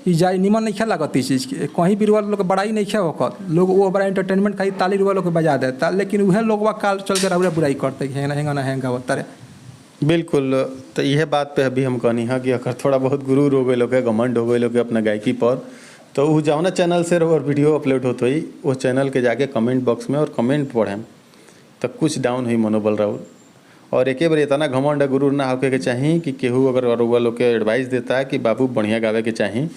ई जाए निमन नहीं खेल लगत। इस चीज़ के कहीं भी रुआ लोग बड़ाई नहीं खे वक्त लोग वो बड़ा एंटरटेनमेंट खाई ताली रुआ लोग के बजा देता, लेकिन वह लोग काल चल के रुआ बुराई करते हैं गावत रे। बिल्कुल। तो यह बात पे अभी हम कहनी है कि अगर थोड़ा बहुत गुरूर हो गए लोग, घमंड हो गए लोग अपना गायकी पर, तो वो जौना चैनल से और वीडियो अपलोड होते ही वो चैनल के जाके कमेंट बॉक्स में और कमेंट पढ़ें तो कुछ डाउन हुई मनोबल राहुल। और एक बार इतना घमंड गुरूर ना होके के चाहिए कि केहू अगर वो लोग के एडवाइस देता है कि बाबू बढ़िया गावे के चाहिए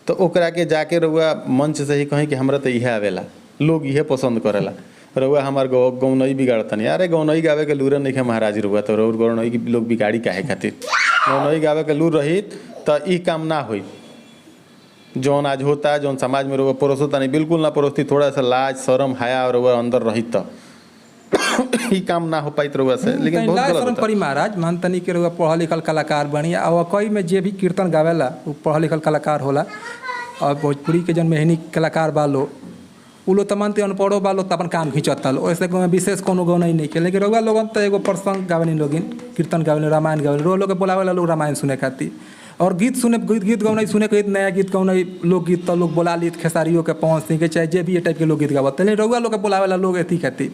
तो ओकरा के जाके रउआ मंच से ही कहीं कि हमरा तो इहे आवेला, लोग इहे पसंद करेला, रउआ हमार गौनई बिगाड़तनी। अरे गौनई गावे के लूर नहीं है महाराज रउआ, तो रउआ गौनई की लोग बिगाड़ी काहे खातिर? गौनई गावे के लूर रही तो ई काम ना होई जौन आज होता, जौन समाज में रउआ परोसता नहीं, बिल्कुल ना परोसती। थोड़ा सा लाज शर्म हया और रउआ अंदर रही तो ई काम ना हो पाई रउआ से। लेकिन बहुत गलत होता। परी महाराज मानतनी के रउआ पढ़ल लिखल कलाकार बनी, और कई में जे भी कीर्तन गावेला वो पढ़ल लिखल कलाकार होला। और भोजपुरी के जन मेहनी कलाकार बालो उ लोग तो मानते अनपढ़ो बालो तो अपन काम खींचता लो, ऐसे विशेष कोनो गौन नहीं के। लेकिन रउआ लोगन तो एगो प्रसंग गावेनी लोगिन, कीर्तन गावेनी, रामायण गावेनी, रो लोग के बोलावेला लोग रामायण सुने खातिर, और गीत सुने, गीत गौन सुने के नया गीत गौन लोकगीत तो लोग बोला ली खेसारियों के पवन सिंह के चाहे जे भी ये टाइप के लोग गीत गावत। लेकिन रउआ लोग के बोलावेला लोग एथी खातिर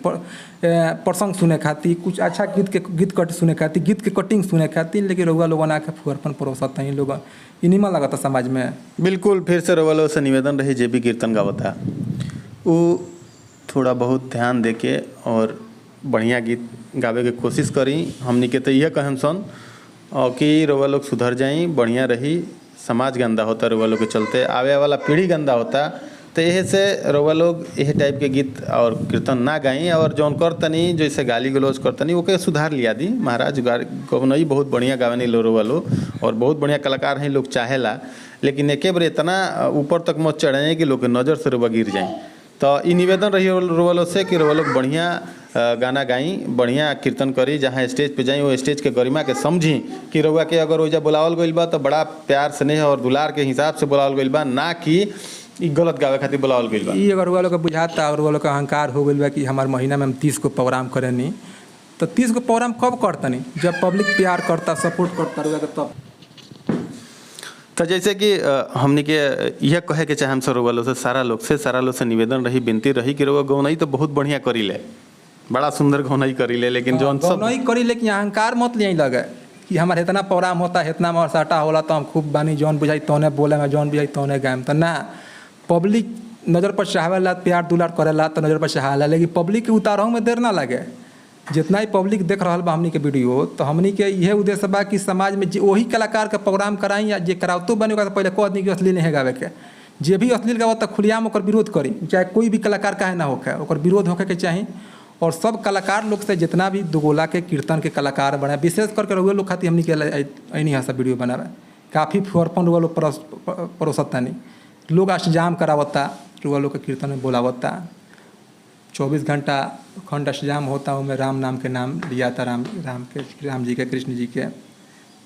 प्रसंग सुने खातिर, कुछ अच्छा गीत कट सुने खातिर, गीत के कटिंग सुने खातिर। लेकिन रउआ लोग आके फुहरपन परोसत नहीं लोग, इ निमन लगता समाज में। बिल्कुल फिर से रउआ लोग से निवेदन रही जे भी कीर्तन गावता वो थोड़ा बहुत ध्यान देके और बढ़िया गीत गावे के कोशिश करी। हमनी के तो यह कहम सन और कि रउआ लोग सुधर जाई, बढ़िया रही। समाज गंदा होता रउआ लोग के चलते, आवे वाला पीढ़ी गंदा होता, तो यह से रउआ लोग यह टाइप के गीत और कीर्तन ना गाई। और जौन करतनी जैसे गाली गलौज करतनी ओके सुधार लिया दी। महाराज गौनई बहुत बढ़िया गावेनी लो रउआ लोग, और बहुत बढ़िया कलाकार हैं, लोग चाहेला। लेकिन एके बार इतना ऊपर तक मत चढ़े कि लोग के नज़र से रउआ गिर जाए। तो ई निवेदन रही रउआ लोग से कि रउआ लोग बढ़िया गाना गाई, बढ़िया कीर्तन करी। जहाँ स्टेज पे जाई वो स्टेज के गरिमा के समझी कि रउआ के अगर ओइजा बुलावल गइल बा तो बड़ा प्यार स्नेह और दुलार के हिसाब से बुलावल गइल बा, ना कि ई गलत गावे खातिर बुलावल गइल बा। ई अगर रउआ लोग के बुझाता और रउआ लोग के अहंकार हो गइल बा कि हमार महीना में हम 30 को प्रोग्राम करेनी, तो 30 को प्रोग्राम कब करतनी? जब पब्लिक प्यार करता, सपोर्ट करता रउआ के तब। तो जैसे कि हमने के यह कहे के चाहे हम रउआ लोग से सारा लोग से निवेदन रही, विनती रही कि रउआ गौनई तो बहुत बढ़िया करी ले, बड़ा सुंदर गौनई करी ले। लेकिन जौन सब गौनई करी, लेकिन अहंकार मत ले लगे कि हमारे इतना प्रोग्राम होता है, इतना हमारा साटा होला तो हम खूब बानी, जौन बुझाई तौने बोले में, जौन बुझाई तौने गायम। तो ना, पब्लिक नज़र पर चाहेला, प्यार दुलार करेला तो नज़र पर चाहेला। लेकिन पब्लिक के उतारहू में देर ना लगे। जितना ही पब्लिक देख रहा बा हमनी के वीडियो, तो हमनी के यह उद्देश्य बा कि समाज में वही कलाकार के प्रोग्राम कराई, या जे करावतो बने ओकरा पहले कह दी कि अश्लील नहीं गावे के। जे भी अश्लील गावत तो खुलेआम ओकर विरोध करी, चाहे कोई भी कलाकार काहे ना होके, ओकर विरोध होके के चाही। और सब कलाकार लोग से जितना भी दुगोला के कीर्तन के कलाकार बने, विशेष करके रउआ लोग खातिर हमनी के अनी यहाँ सब वीडियो बनावे काफ़ी फुहरपन रउआ लोग परोसता नहीं। लोग अष्टजाम करावता, रउआ लोग के कीर्तन में बोलावता, 24 घंटा खंड अष्टजाम होता, उनमें राम नाम के नाम लिया था, राम जी के, कृष्ण जी के,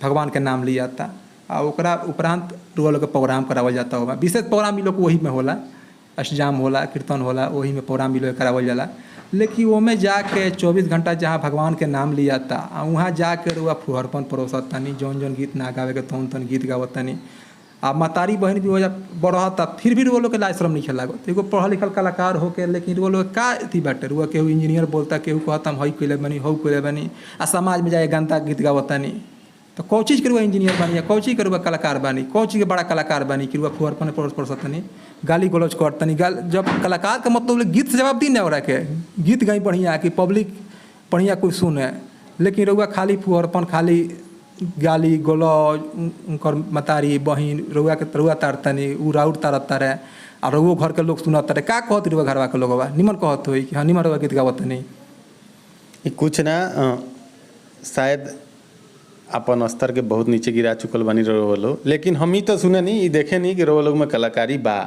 भगवान के नाम लिया था। और ओकरा उपरांत रउआ लोग के प्रोग्राम करावल जाता होगा। विशेष प्रोग्राम भी लोग वही में होला, अष्टजाम होला, कीर्तन होला, वही में प्रोग्राम भी लोग करावल जाला। लेकिन वो में जाके 24 घंटा जहाँ भगवान के नाम लिया था, वहाँ जाके रउआ फुहरपन परोसत तनी, जौन जौन गीत ना गावे के तौन तौन गीत गावत तनी। आ मतारी बहन भी हो जा बढ़ता, फिर भी वो लोग के लाज शर्म नहीं लागत। एगो पढ़ल लिखल कलाकार होके, लेकिन वो लोग का अथी बाटे, रुआ केहू इंजीनियर बोलता, केहू कहता हम हई कइले बनी, हऊ कइले बनी, आ समाज में जाए गंदा गीत गावतानी। तो कौ चीज़ के रुआ इंजीनियर बनी, या कौ चीज़ के रुआ कलाकार बनी, कौ चीज़ के बड़ा कलाकार बनी कि रुआ फुहरपन परोसतनी, गाली गलौज करतनी। जब कलाकार का मतलब गीत से जवाब दी ना ओरा के, गीत गई बढ़िया कि पब्लिक बढ़िया कोई सुने। लेकिन रुआ खाली फुहरपन, खाली गाली गलौज, उनकर मतारी बहिन रउआ के रउआ तारतनी, उ राउर तारता रहे, और रउओ घर के लोग सुनत रहे। का कहत रउआ घरवा के लोगवा निमन कहत होई कि हाँ निमन रउआ गीत गावत नहीं। कुछ ना शायद अपन स्तर के बहुत नीचे गिरा चुकल बानी रउआ लोग। लेकिन हम ही तो सुने नहीं, ये देखे नहीं कि रउआ लोग में कलाकारी बा,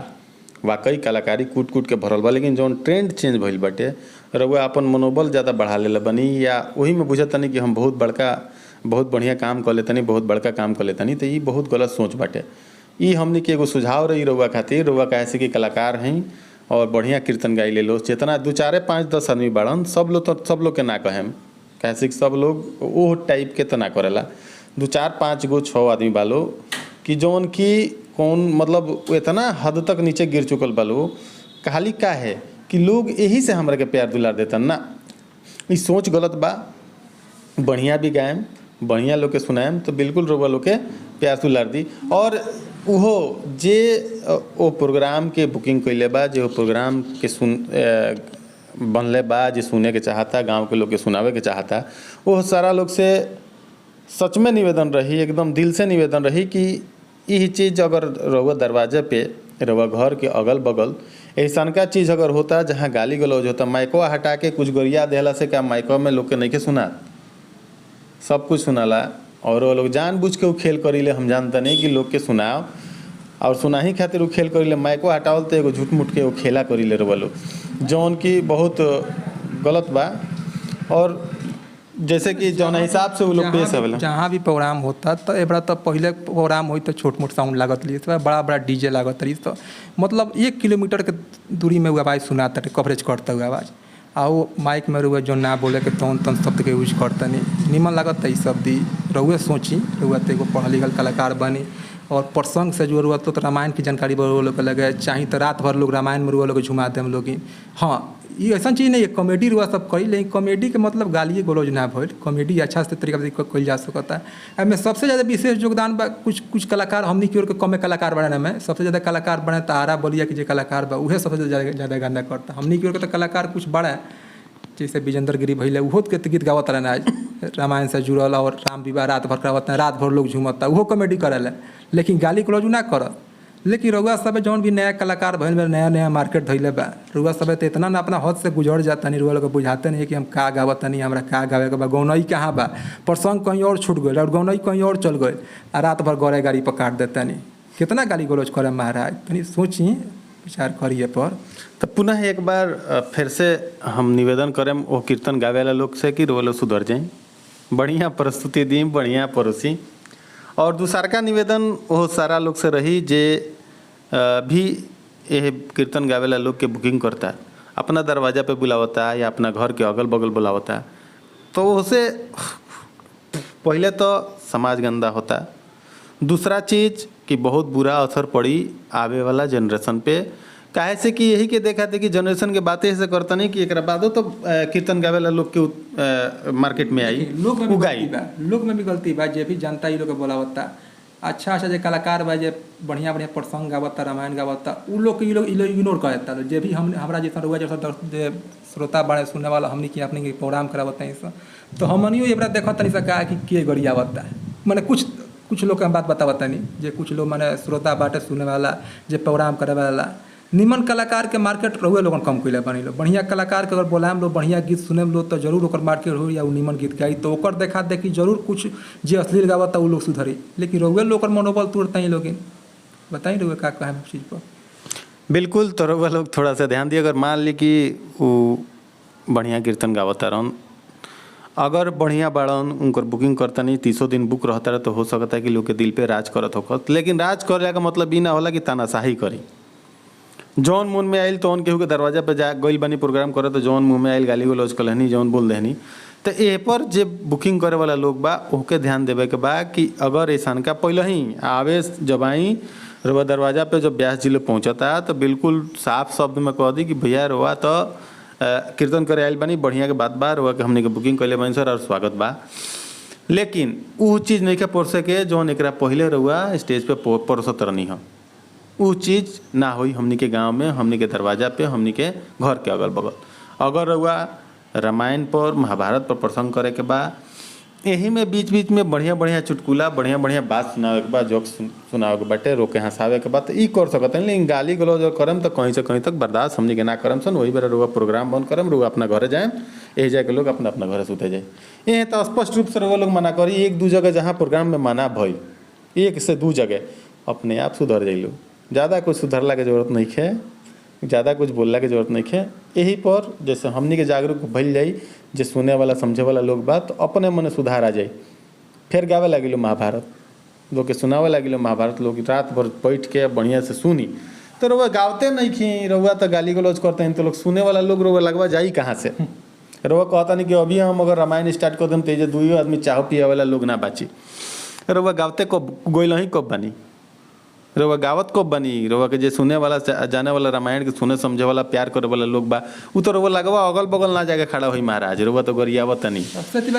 वाकई कलाकारी कूट कूट के भरल बा। लेकिन जौन ट्रेंड चेंज भइल बाटे, रउआ अपन मनोबल ज़्यादा बढ़ा ले बनी, या वही में बुझतनी कि हम बहुत बढ़िया काम कर लेतनी, बहुत बड़का काम कर लेतनी। तो ये बहुत गलत सोच बाटे। ये हमने के एगो सुझाव रही रउआ खातिर। रउआ कैसे कि कलाकार हैं और बढ़िया कीर्तन गाई ले लो, जितना 2 4 5 10 आदमी बाड़न, सब लोग के ना कहें, कैसे कि सब लोग वो टाइप के तो ना करेला। 2 4 5 गो 6 आदमी बालो कि जौन की कौन मतलब इतना हद तक नीचे गिर चुकल बालो, खाली का है कि लोग यही से हमरा के प्यार दुलार देतन ना। ये सोच गलत बा। बढ़िया भी गायम, बढ़िया लोग के सुनाएम, तो बिल्कुल रउआ लोग के प्यार दुलार दी। और उहो जे ओ प्रोग्राम के बुकिंग कइले बा, जे ओ प्रोग्राम के बनले बा, जे सुने के चाहता, गांव के लोग के सुनावे के चाहता, वो सारा लोग से सच में निवेदन रही, एकदम दिल से निवेदन रही कि यही चीज़ अगर रउआ दरवाजे पे रउआ घर के अगल बगल ऐसा का चीज़ अगर होता जहाँ गाली गलौज होता, माइकवा हटा के कुछ गरिया देहला से क्या माइकवा में लोग के नहीं के सुना, सब कुछ सुनाला। और वो लोग जानबूझ के वो खेल करीले, हम जानते नहीं कि लोग के सुनाओ और सुनाही खातिर वो खेल करीले, माइकवा हटावल तो एगो झूठ मूठ के वो खेला करीले रउआ लोग, जौन की बहुत गलत बा। और जैसे कि जौन हिसाब से वो लोग पेश आवेला, जहाँ भी प्रोग्राम होता तो एबरा तो पहले प्रोग्राम होई तो छोट मोट साउंड लागत रही, तो बड़ा बड़ा डीजे लागत रही, तो मतलब 1 किलोमीटर के दूरी में वो आवाज़ सुनाता कवरेज करता हुआ आवाज़, आ वो माइक में रुआ जो ना बोले के तौन तन शब्द के यूज करता नहीं निमन लागत है शब्द रउए सोची रउआ तो एगो पढ़ल लिखल कलाकार बनी और प्रसंग से जो रुआ तो रामायण की जानकारी लोग लगे, चाहे तो रात भर लोग रामायण में रुआ लोग झुमा दे हम लोग। हाँ ये ऐसा चीज़ नहीं है, कॉमेडी रुआ सब करी, लेकिन कॉमेडी के मतलब गालिए गलौज ना भइल, कॉमेडी अच्छा से तरीका से कल जा सकता है। एमें सबसे ज़्यादा विशेष योगदान बा कुछ कलाकार हमनी की ओर के कमे कलाकार बने में, सबसे ज़्यादा कलाकार बने तारा बलिया के जो कलाकार बा उहे सबसे ज़्यादा गाना करता। हमनी की ओर के तो कलाकार कुछ बड़ा जैसे विजेंद्र गिरी भैया उहो के गीत गावत रहना आज रामायण से जुड़ल, और राम विवाह रात भर करावत रात भर लोग झूमता उहो कॉमेडी करल है, लेकिन गाली गलौज ना करत। लेकिन रउआ सब जौन भी नया कलाकार भइल में नया नया मार्केट धइले बा, रउआ सब तो इतना ना अपना हद से गुजर जाता नहीं, रउआ लोग बुझाते नहीं कि हम का गावत नहीं, हमरा का गावे के बा, गौनई कहाँ बा, प्रसंग कहीं और छूट गए और गौनई कहीं और चल गए, आ रात भर गौरे गाड़ी पर काट देता नहीं, कितना गाली गलौज करे महाराज, तनी सोची विचार करिए पर। तो पुनः एक बार फिर से हम निवेदन करें वो कीर्तन गावे वाला लोग से कि वो लोग सुधर जाएं, बढ़िया प्रस्तुति दी, बढ़िया परोसी। और दूसरा का निवेदन वो सारा लोग से रही जे भी ये कीर्तन गावे वाला लोग के बुकिंग करता, अपना दरवाजा पे बुलावता या अपना घर के अगल बगल बुलावता, तो उसे पहले तो समाज गंदा होता, दूसरा चीज़ कि बहुत बुरा असर पड़ी आवे वाला जनरेशन पे, काहे से कि यही के देखा थे कि जनरेशन के बातें ऐसे करता नहीं कि एक बादो तो कीर्तन गावे वाला लोग के मार्केट में आई, लोग में भी गलती बा, जे भी जनता ही लोग के बोलावता, अच्छा जो कलाकार बा जे बढ़िया बढ़िया प्रसंग गावता रामायण गावता उ लोग के लोग इग्नोर कर देता, जे भी हम हमारा जैसा रुआ जैसा श्रोता बड़े सुनने वाला हमने की अपने के प्रोग्राम करावता है सब, तो हमनियो ये देखा तनी सा कहा कि के गरियावता मैंने कुछ लोग के बात बतावता नहीं, जे कुछ लोग मैंने श्रोता बाटे सुने वाला जे प्रोग्राम करे वाला, निमन कलाकार के मार्केट रहुए लोगन कम कैले बनी लो, बढ़िया कलाकार के अगर बोलाम लो बढ़िया गीत सुने लो तो जरूर ओकर मार्केट हो या निमन गीत गाई, तो ओकर देखा देखी जरूर कुछ जे अश्लील गावता उ लोग सुधरी, लेकिन रहुए लोग मनोबल तोड़ता ही लोग। बताइए रहुए का कहा चीज़ पर। बिल्कुल, तो रहुआ लोग थोड़ा सा ध्यान दिए, अगर मान ली कि वो बढ़िया कीर्तन गावता रहन, अगर बढ़िया बाड़न उनकर बुकिंग करता नहीं 30 दिन बुक रहता रहे, तो हो सकता है कि लोग के दिल पे राज करत होकर, लेकिन राज करे का मतलब ई ना होला कि तानाशाही करी, जौन मुँह में आयल तो केहू के दरवाजा पे जा गइल बनी प्रोग्राम करे तो जौन मुँह में आयल गाली गलौज कलहनी जौन बोल देहनी, तो ए पर जे बुकिंग करे वाला लोग बा ओके ध्यान देवे के बा कि अगर ऐसा का पहले ही आवे जब आई रउआ दरवाजा पे जब व्यास जिले पहुँचता तो बिल्कुल साफ शब्द में कह दी कि भैया रउआ तो कीर्तन करे आयल बनी, बढ़िया के बात बा, रउआ के हमने के बुकिंग कैले बनी सर और स्वागत बा, लेकिन वो चीज़ नहीं के परसे के जौन एक पहले रउआ स्टेज पे परसत रहनी हो, वो चीज़ ना हुई हमनी के गांव में, हमनी के दरवाजा पे, हमनी के घर के अगल बगल। अगर रउआ रामायण पर महाभारत पर प्रसंग करे के बा, यही में बीच बीच में बढ़िया बढ़िया चुटकुला बढ़िया बढ़िया बात सुनावे के बा, जोक सुनावे के बाटे, रोके हंसावे के बात ई कर सकते हैं, लेकिन गाली गलौज करम तो कहीं से कहीं तक बर्दाश्त हमनी के ना करम सन, वही बेरा रुआ प्रोग्राम बंद करम, रुआ अपना घरे जाए, यही जाके लोग अपना अपना घरे सुते जाए। ये तो स्पष्ट रूप से रुआ लोग मना करी, 1-2 जगह जहाँ प्रोग्राम में मना भई 1 से 2 जगह अपने आप सुधर जाइए, ज़्यादा कुछ सुधरला के जरूरत नहीं है, ज़्यादा कुछ बोलला के जरूरत नहीं है। यही पर जैसे हमनी के जागरूक भइल जाई, जे सुने वाला समझे वाला लोग बात तो अपने मन सुधार आ जाए, फिर गावे लगिलो महाभारत, लोग के सुनावे लगिलो महाभारत, लोग रात भर बैठ के बढ़िया से सुनी, तो रउआ गावते नहीं खी, रउआ तो गाली गलौज करते हैं, तो लोग सुने वाला लोग रउआ लगवा जाई कहाँ से। रउआ कहता नहीं कि अभी हम अगर रामायण स्टार्ट कर दें तो ये 2 आदमी चाह पिए वाला लोग ना बाची, रउआ गावते कब गोइल ही कब बनी, रउआ गावत कब बनी, रउआ के जे सुने वाला जाने वाला रामायण के सुने समझे वाला प्यार करे वाला लोग बा उ तो रउआ लगवा अगल बगल ना जाके खड़ा हुई महाराज, रउआ तो गरियावत नहीं,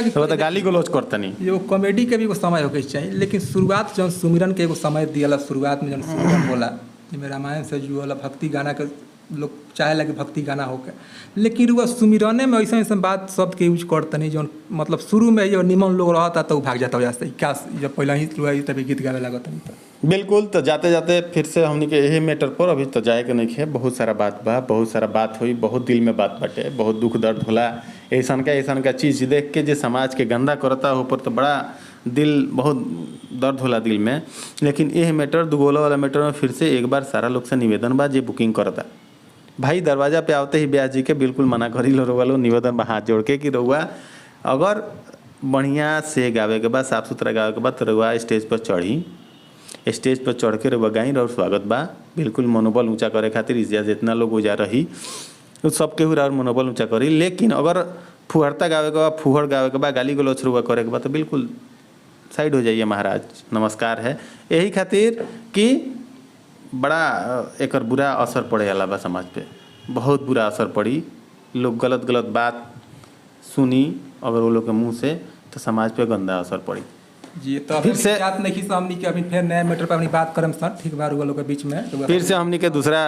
रउआ तो गाली गलौज करता नहीं। एगो कॉमेडी के भी एगो समय होके चाहिए, लेकिन शुरुआत जौन सुमिरन के एगो समय दियाला, शुरुआत में जौन सुमिरन होला जिसमें रामायण से जुड़ल भक्ति गाना के लोग चाहेला कि भक्ति गाना होके, लेकिन रुआ सुमिरने में ऐसा ऐसा बात शब्द के यूज करतनी जो मतलब शुरू में जो निमन लोग रहता तो भाग जाता वजह से क्या जब पहले ही रुआ तभी गीत गावे लागत नहीं तो बिल्कुल। तो जाते जाते फिर से हमनी के यही मैटर पर अभी तो जाए के नहीं है, बहुत सारा बात बा, बहुत सारा बात हुई, बहुत दिल में बात बटे, बहुत दुख दर्द होला। ऐसा का चीज़ देख के जो समाज के गंदा करता ऊपर तो बड़ा दिल बहुत दर्द होला दिल में। लेकिन यह मैटर दुगोला वाला मैटर में फिर से एक बार सारा लोग से निवेदन बा जे बुकिंग करता भाई दरवाजा पे आवते ही ब्यास जी के बिल्कुल मना करी लो रउआ लो निवेदन बा हाथ जोड़ के कि रउआ अगर बढ़िया से गावे के बाद साफ सुथरा गावे के बाद तो रउआ स्टेज पर चढ़ी, स्टेज पर चढ़ के रउआ गाई और स्वागत बा। बिल्कुल मनोबल ऊंचा करे खातिर इस जितना लोग उजा रही उस सबके और मनोबल ऊंचा करी। लेकिन अगर फुहरता गावे के बाद फुहर गावे के बाद गाली गलौच रउआ करे के बाद तो बिल्कुल साइड हो जाइए महाराज, नमस्कार है। यही खातिर कि बड़ा एक बुरा असर पड़े वाला बा समाज पे, बहुत बुरा असर पड़ी। लोग गलत गलत बात सुनी अगर वो लोग के मुंह से तो समाज पे गंदा असर पड़ी जी। तो फिर से बात नहीं कि हमनी के अभी फिर नया मैटर पे अपनी बात करम सर, ठीक बा लोग के बीच में फिर से हमनी के दूसरा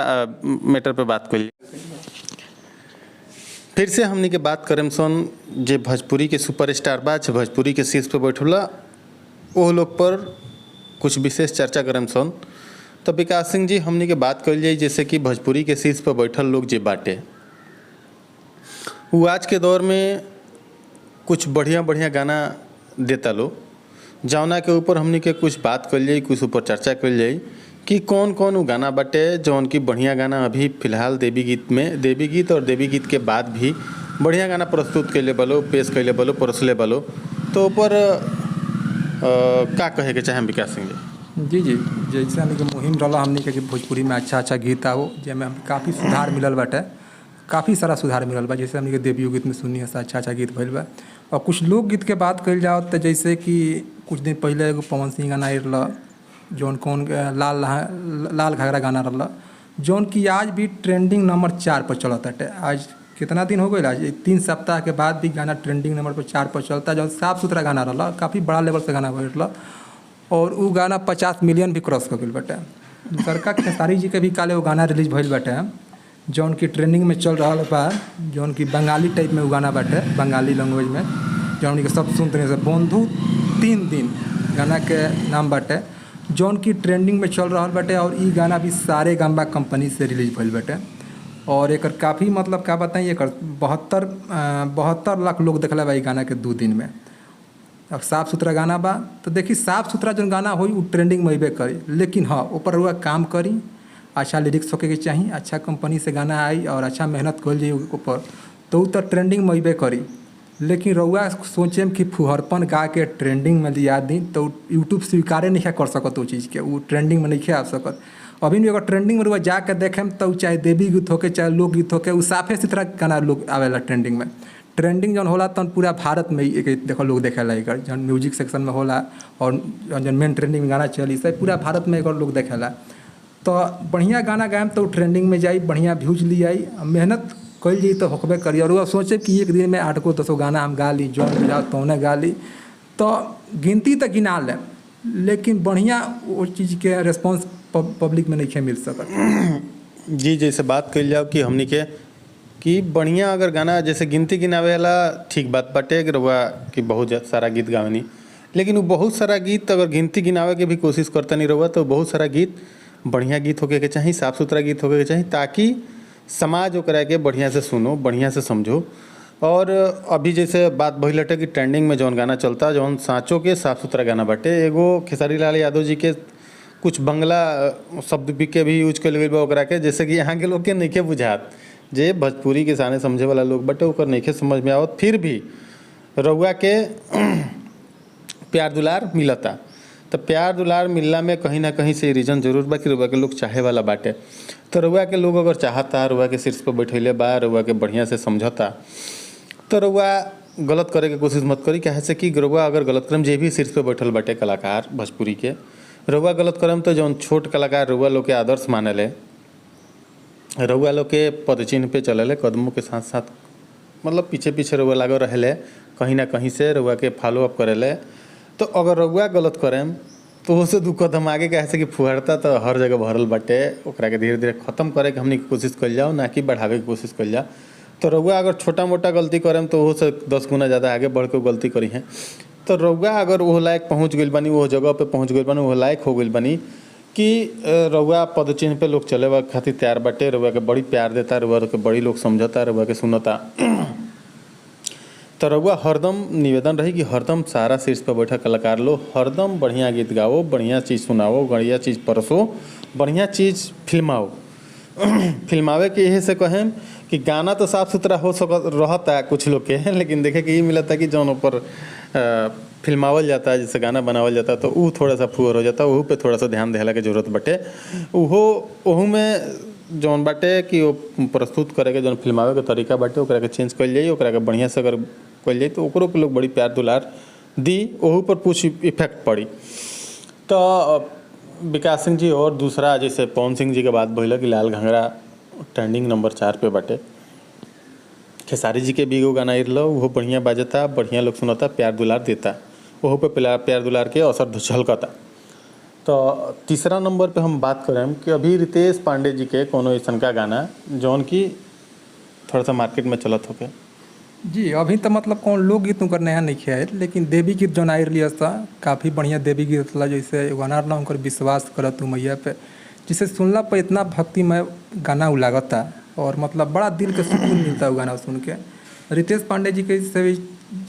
मैटर पे बात कर फिर से हमनी के बात करम सन जे भोजपुरी के सुपरस्टार बा, भोजपुरी के शीर्ष पे बैठला वो लोग पर कुछ विशेष चर्चा करम सन। तो विकास सिंह जी हमनी के बात कर जाए जैसे कि भोजपुरी के शीर्ष पर बैठल लोग जे बाटे वो आज के दौर में कुछ बढ़िया बढ़िया गाना देता लो, जौना के ऊपर हमनी के कुछ बात कर जाए, कुछ ऊपर चर्चा कर जाए कि कौन कौन वो गाना बाटे जौन की बढ़िया गाना अभी फिलहाल देवी गीत में, देवी गीत और देवी गीत के बाद भी बढ़िया गाना प्रस्तुत कैले बलो, पेश कैले बलो, परोसले बलो। तो ऊपर का कहे के चाहे विकास सिंह जी जी जैसे हमनी के मुहिम रहा हमनी के भोजपुरी में अच्छा अच्छा गीत आओ जिसमें हम काफ़ी सुधार मिलल बाटे, काफ़ी सारा सुधार मिलल बा। जैसे हमनी के देवियों गीत में सुनी है अच्छा अच्छा गीत भइल बा। और कुछ लोकगीत के बात कल जाओ तो जैसे कि कुछ दिन पहले एगो पवन सिंह गाना आयल जौन कौन लाल घाघरा गाना रहा जौन कि आज भी ट्रेंडिंग नंबर 4 पर चलता है। आज कितना दिन हो गए, आज 3 सप्ताह के बाद भी गाना ट्रेंडिंग नंबर पर 4 पर चलता है। जौन साफ सुथरा गाना रहा, काफ़ी बड़ा लेवल से गाना भइल रहा और वो गाना 50 मिलियन भी क्रॉस कर गई बाटे। सरकार खेसारी जी के भी काले वो गाना रिलीज भइल बाटे जौन की ट्रेंडिंग में चल रहा बा, जौन की बंगाली टाइप में वो गाना बाटे, बंगाली लैंग्वेज में जौन के सब सुनते हैं। बंधु 3 दिन गाना के नाम बाटे जौन की ट्रेंडिंग में चल रहा बाटे। और ये गाना भी सारे गाम्बा कंपनी से रिलीज भइल बाटे और एक काफ़ी मतलब क्या बताइए एक 72 लाख लोग देखला बा ये गाना के 2 दिन में। अब साफ़ सुथरा गाना बा तो देखी साफ़ सुथरा जो गाना होई वो ट्रेंडिंग में अबे करी, लेकिन हाँ ऊपर हुआ काम करी, अच्छा लिरिक्स होके के चाहिए, अच्छा कंपनी से गाना आई और अच्छा मेहनत कर जाइए ऊपर तो ट्रेंडिंग में अबे करी। लेकिन रउआ सोचे कि फुहरपन गा के ट्रेंडिंग में दिया दी तो यूट्यूब स्वीकारे नहीं कर सकत वो चीज़ के, वो ट्रेंडिंग में नहीं आ सकत। अभी भी अगर ट्रेंडिंग में रुआ जाके देखें तो चाहे देवी गीत होके चाहे लोकगीत होके वो साफे सुथरा गाना लोग आवेला ट्रेंडिंग में। ट्रेंडिंग जौन होला तन पूरा भारत में देखो लोग देखेला एकर जौन म्यूजिक सेक्शन में होला और जौन मेन ट्रेंडिंग में गाना चली से पूरा भारत में एकर लोग देखेला। तो बढ़िया गाना गाएम तो ट्रेंडिंग में जाई, बढ़िया व्यूज ली आई, मेहनत कल जाई तो होकबे करी। और वो सोचे कि एक दिन में 8 को 10 गाना हम गा ली, जौन बजाओ तौने गा ली, तो गिनती तो गिना लें लेकिन बढ़िया वो चीज़ के रिस्पॉन्स पब्लिक में नहीं मिल सकता। जी जैसे बात कल जाओ कि हमनी के कि बढ़िया अगर गाना जैसे गिनती गिनावे वाला ठीक बात बाटे कि रउआ कि बहुत सारा गीत गावनी, लेकिन वो बहुत सारा गीत अगर गिनती गिनावे के भी कोशिश करता नहीं रहुआ तो बहुत सारा गीत बढ़िया गीत होके के चाहिए, साफ़ सुथरा गीत होके के चाहिए ताकि समाज ओकरा के बढ़िया से सुनो, बढ़िया से समझो। और अभी जैसे बात भइल हटे कि ट्रेंडिंग में जौन गाना चलता जौन साँचों के साफ़ सुथरा गाना बाटे, एगो खेसारी लाल यादव जी के कुछ बंगला शब्द भी के भी यूज कल गई बा ओकरा के, जैसे कि यहाँ के लोग के नहीं बुझात जे भोजपुरी के साने समझे वाला लोग बटे ओकर नहीं समझ में आवत, फिर भी रउआ के प्यार दुलार मिलता। तो प्यार दुलार मिलला में कहीं ना कहीं से रीज़न जरूर बा कि रउआ के लोग चाहे वाला बाटे। तो रउआ के लोग अगर चाहता, रउआ के शीर्ष पर बैठैले बा, रउआ के बढ़िया से समझता, तो रउआ गलत करे के कोशिश मत करी। कहे से कि रउआ अगर गलत करम जे भी शीर्ष पर बैठल बाटे कलाकार भोजपुरी के, रउआ गलत करम तो जौन छोट कलाकार रउआ लोग के आदर्श मानेले, रउआ लोग के पद चिन्ह पे चलले, कदमों के साथ साथ मतलब पीछे पीछे रउआ लागल रहले, कहीं ना कहीं से रउआ के फॉलो अप करेले। तो अगर रउआ गलत करें तो उससे दू कदम आगे कहे से कि फुहरता तो हर जगह भरल बाटे, ओकरा के धीरे धीरे खत्म करे के हमनी कोशिश कल जाओ, ना कि बढ़ावे की कोशिश कल जाओ। तो रउआ अगर छोटा मोटा गलती करें तो वो से 10 गुना ज़्यादा आगे बढ़ के गलती करी है। तो रउआ अगर वो लायक पहुँच गई बनी, वो जगह पे पहुँच गई बनी, वो लायक हो गई बनी कि रउआ पद चिन्ह पे लोग चले खातिर तैयार बाटे, रउआ के बड़ी प्यार देता, रउआ के बड़ी लोग समझता, रउआ के सुनता। तो रउआ हरदम निवेदन रही कि हरदम सारा शीर्ष पर बैठा कलाकार लो हरदम बढ़िया गीत गाओ, बढ़िया चीज़ सुनाओ, बढ़िया चीज़ परसो, बढ़िया चीज़ फिल्माओ। फिल्मावे के यही से कहें कि गाना तो साफ सुथरा हो रहता है कुछ लोग के, लेकिन देखे कि ये मिलता कि जौन ऊपर फिल्मावल जाता है, जैसे गाना बनावल जाता है, तो वो थोड़ा सा फुअर हो जाता है। वहू पे थोड़ा सा ध्यान देला के जरूरत बटे। ओहू में जौन बाटे कि वो प्रस्तुत करे के जौन फिल्मावे के तरीका बाटे ओकरा के चेंज कल जाई, ओकरा के बढ़िया से अगर कल जाई तो ओकरो के लोग बड़ी प्यार दुलार दी, ओहू पर कुछ इफेक्ट पड़ी। तो विकास सिंह जी और दूसरा जैसे पवन सिंह जी के बात भइल कि लाल घंघरा ट्रेंडिंग नंबर 4 पे बाटे। खेसारी जी के भी एगो गाना आइल वो बढ़िया बाजता, बढ़िया लोग सुनता, प्यार दुलार देता, वहू पे प्यार दुलार के असर झलकता। तो तीसरा नंबर पे हम बात करें कि अभी रितेश पांडे जी के कोनो ऐसा का गाना जौन की थोड़ा सा मार्केट में चलत होके। जी अभी तो मतलब कौन लोकगीत उनकर नया नहीं है, लेकिन देवी गीत जौन आई रही था काफ़ी बढ़िया देवी गीत ला। जैसे गाना ना उनकर विश्वास कर तू मैया पे, जिसे सुनला पर इतना भक्तिमय गाना वो लागता और मतलब बड़ा दिल के सुकून मिलता है वो गाना सुन के। रितेश पांडे जी के से भी